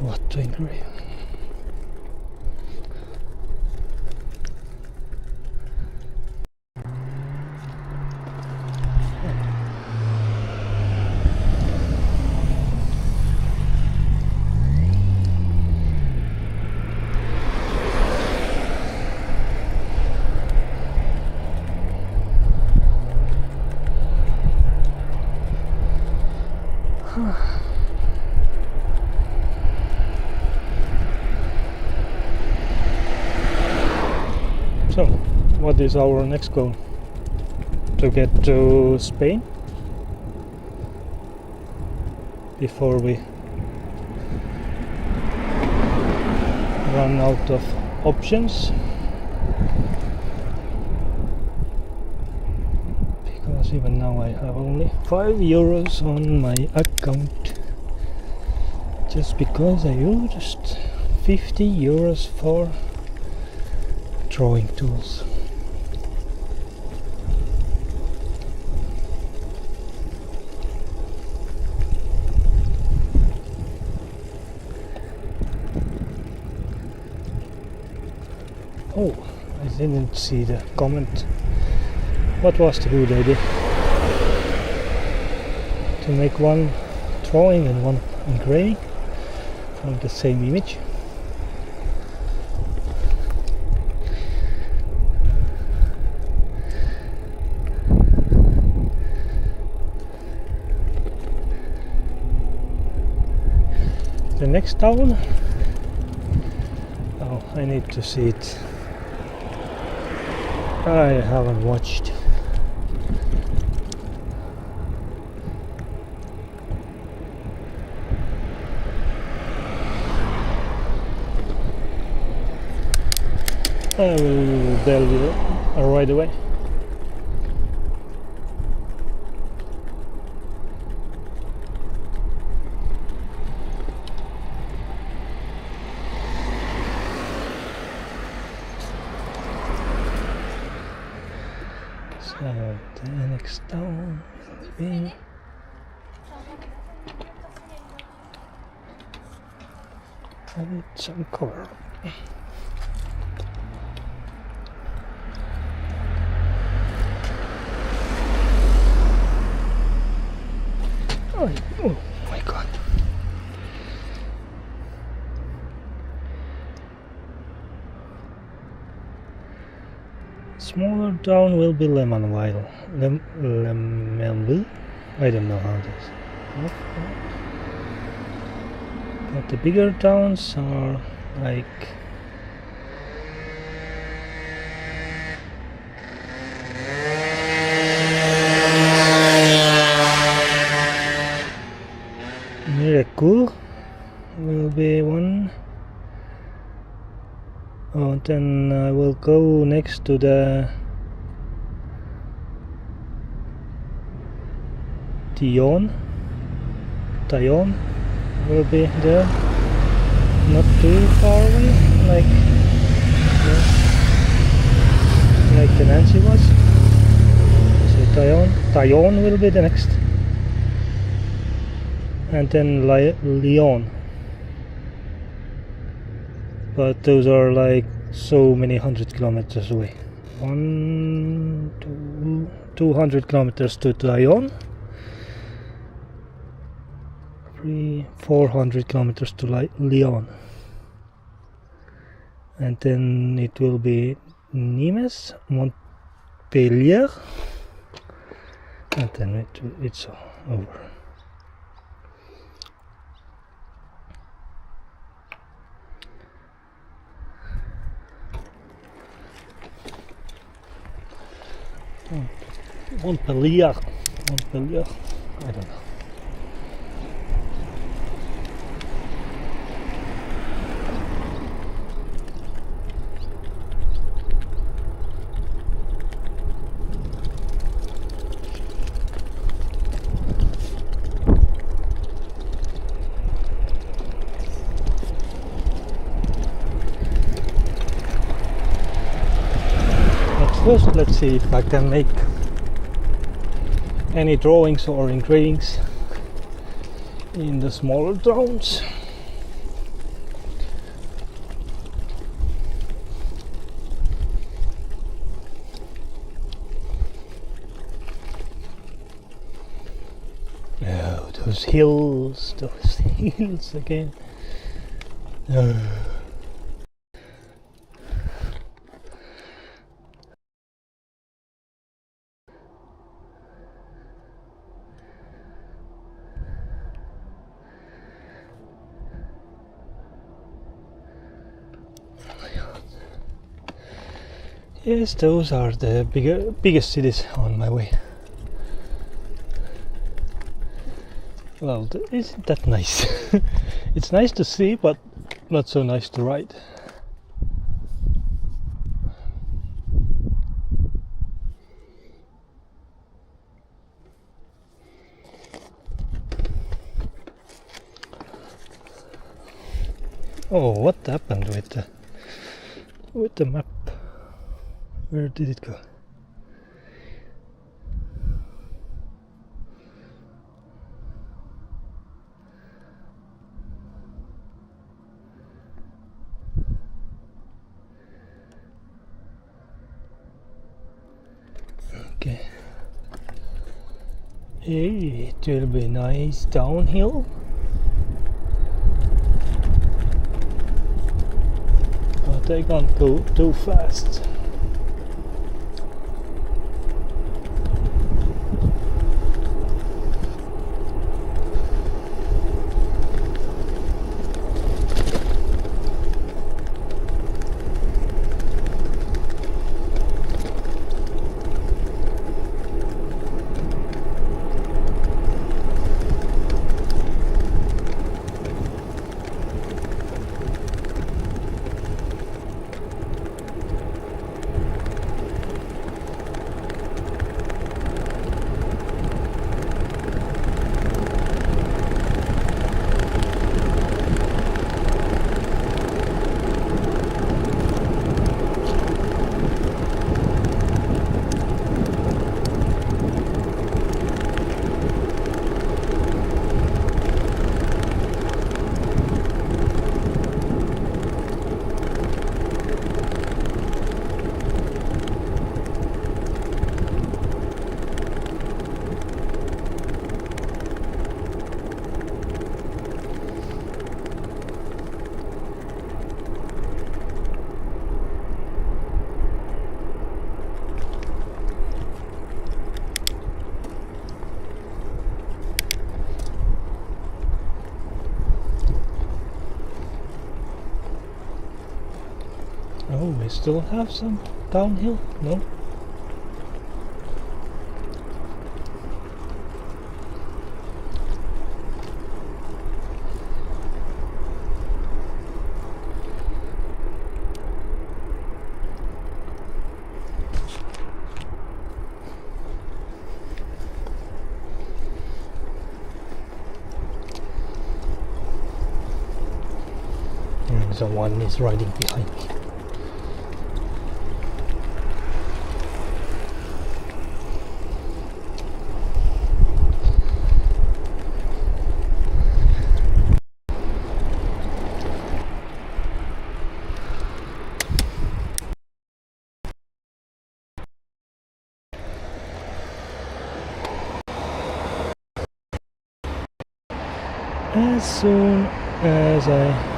what to engrave. So, what is our next goal? To get to Spain before we run out of options, because even now I have only €5 on my account, just because I used €50 for drawing tools. Oh, I didn't see the comment. What was the good idea? To make one drawing and one engraving from the same image. The next town, oh, I need to see it. I haven't watched. I will tell you right away. So the next town will be I need some cover. Oh my God. Smaller town will be Lemonville. Lemonville? I don't know how it is. But the bigger towns are like Miracle will be one. Oh, then I will go next to the Tion will be there, not too far away, like the Nancy was. So Tion will be the next, and then Lyon. But those are like so many 100 kilometers away. 200 kilometers to Lyon, 400 kilometers to Lyon, and then it will be Nimes, Montpellier, and then it's over. Montpellier, I don't know. First, let's see if I can make any drawings or engravings in the smaller drones. Oh, those hills again. Yes, those are the biggest cities on my way. Well, isn't that nice? It's nice to see, but not so nice to ride. Oh, what happened with the map? Where did it go? Okay. Hey, it will be nice downhill. But I can't go too fast. Oh, we still have some downhill? No? Someone is riding behind me. as soon as I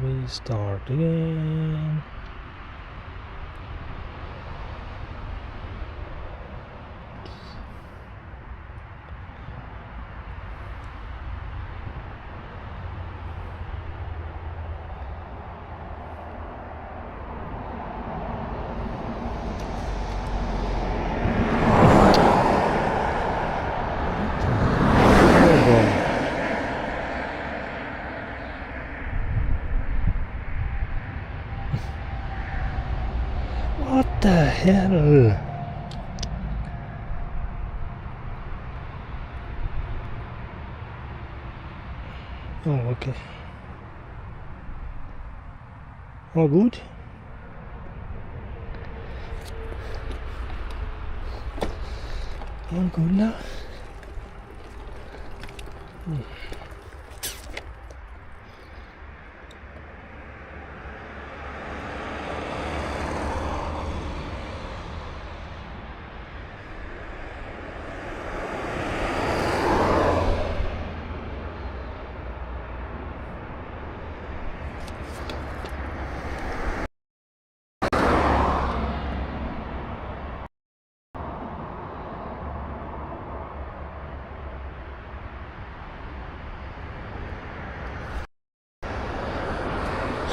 we start again. What the hell? Oh, okay. All good? All good now?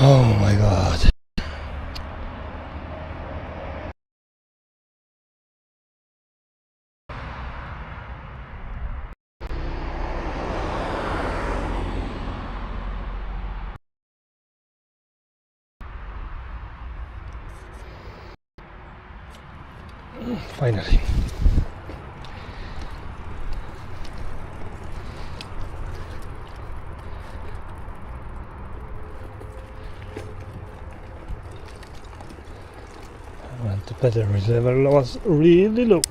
Oh my god. Finally. And the battery level was really low.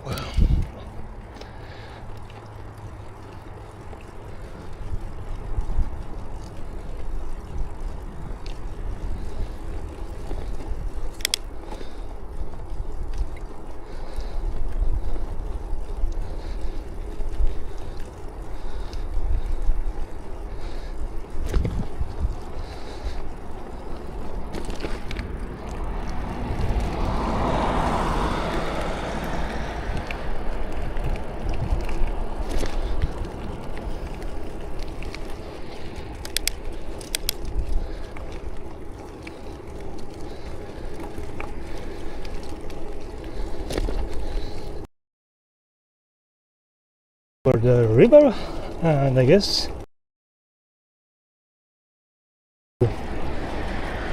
For the river, and I guess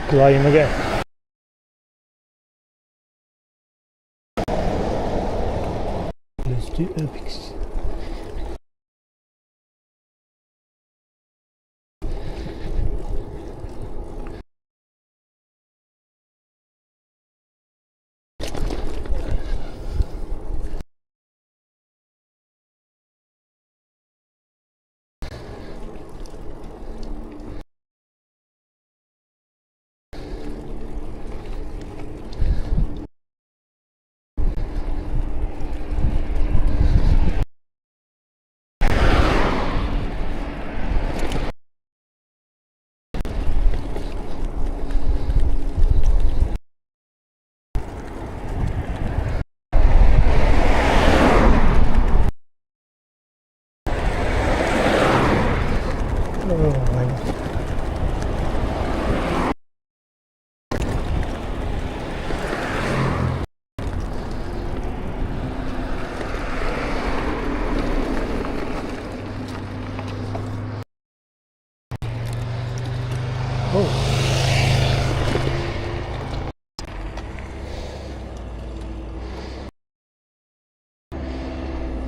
climb again. Let's do epics. Oh my god. Oh.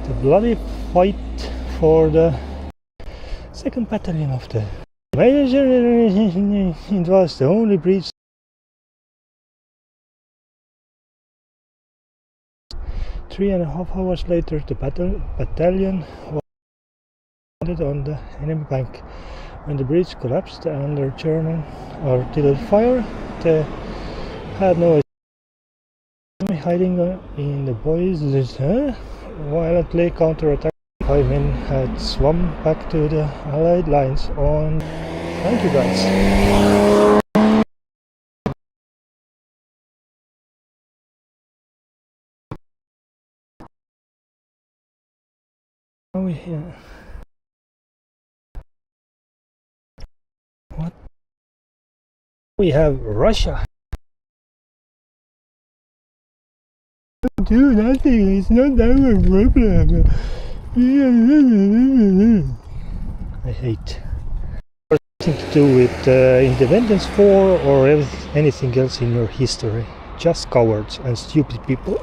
The bloody fight for the second battalion of the major. It was the only breach 3.5 hours later, the battalion was landed on the enemy bank. When the bridge collapsed under German artillery fire, they had no escape. Hiding in the boys violently counterattacked. 5 men had swum back to the Allied lines on. Thank you guys. Oh yeah. What? We have Russia. Do nothing, it's not our problem. I hate. Nothing to do with Independence War or anything else in your history. Just cowards and stupid people.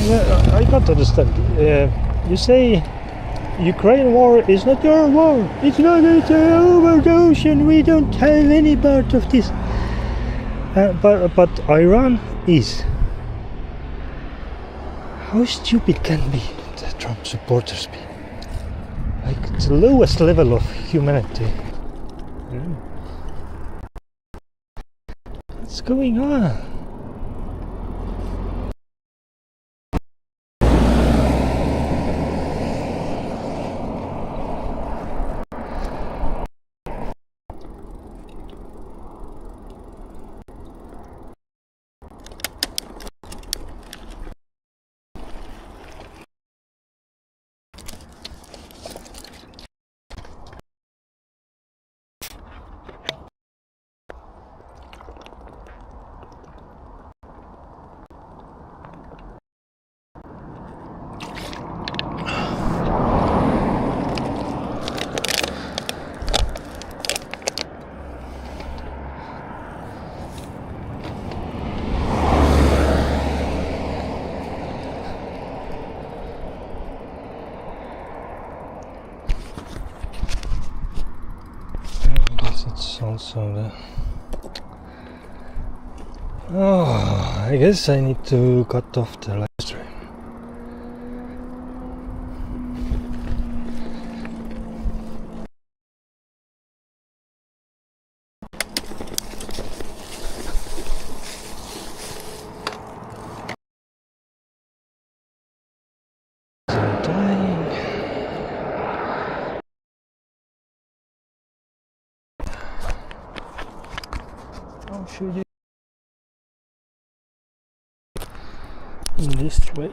I can't understand. You say Ukraine war is not your war. It's not over the ocean. We don't have any part of this. But Iran is. How stupid can be the Trump supporters be? Like the lowest level of humanity. What's going on? It's also the... Oh, I guess I need to cut off the live stream. I'm dying. How should you? In this way.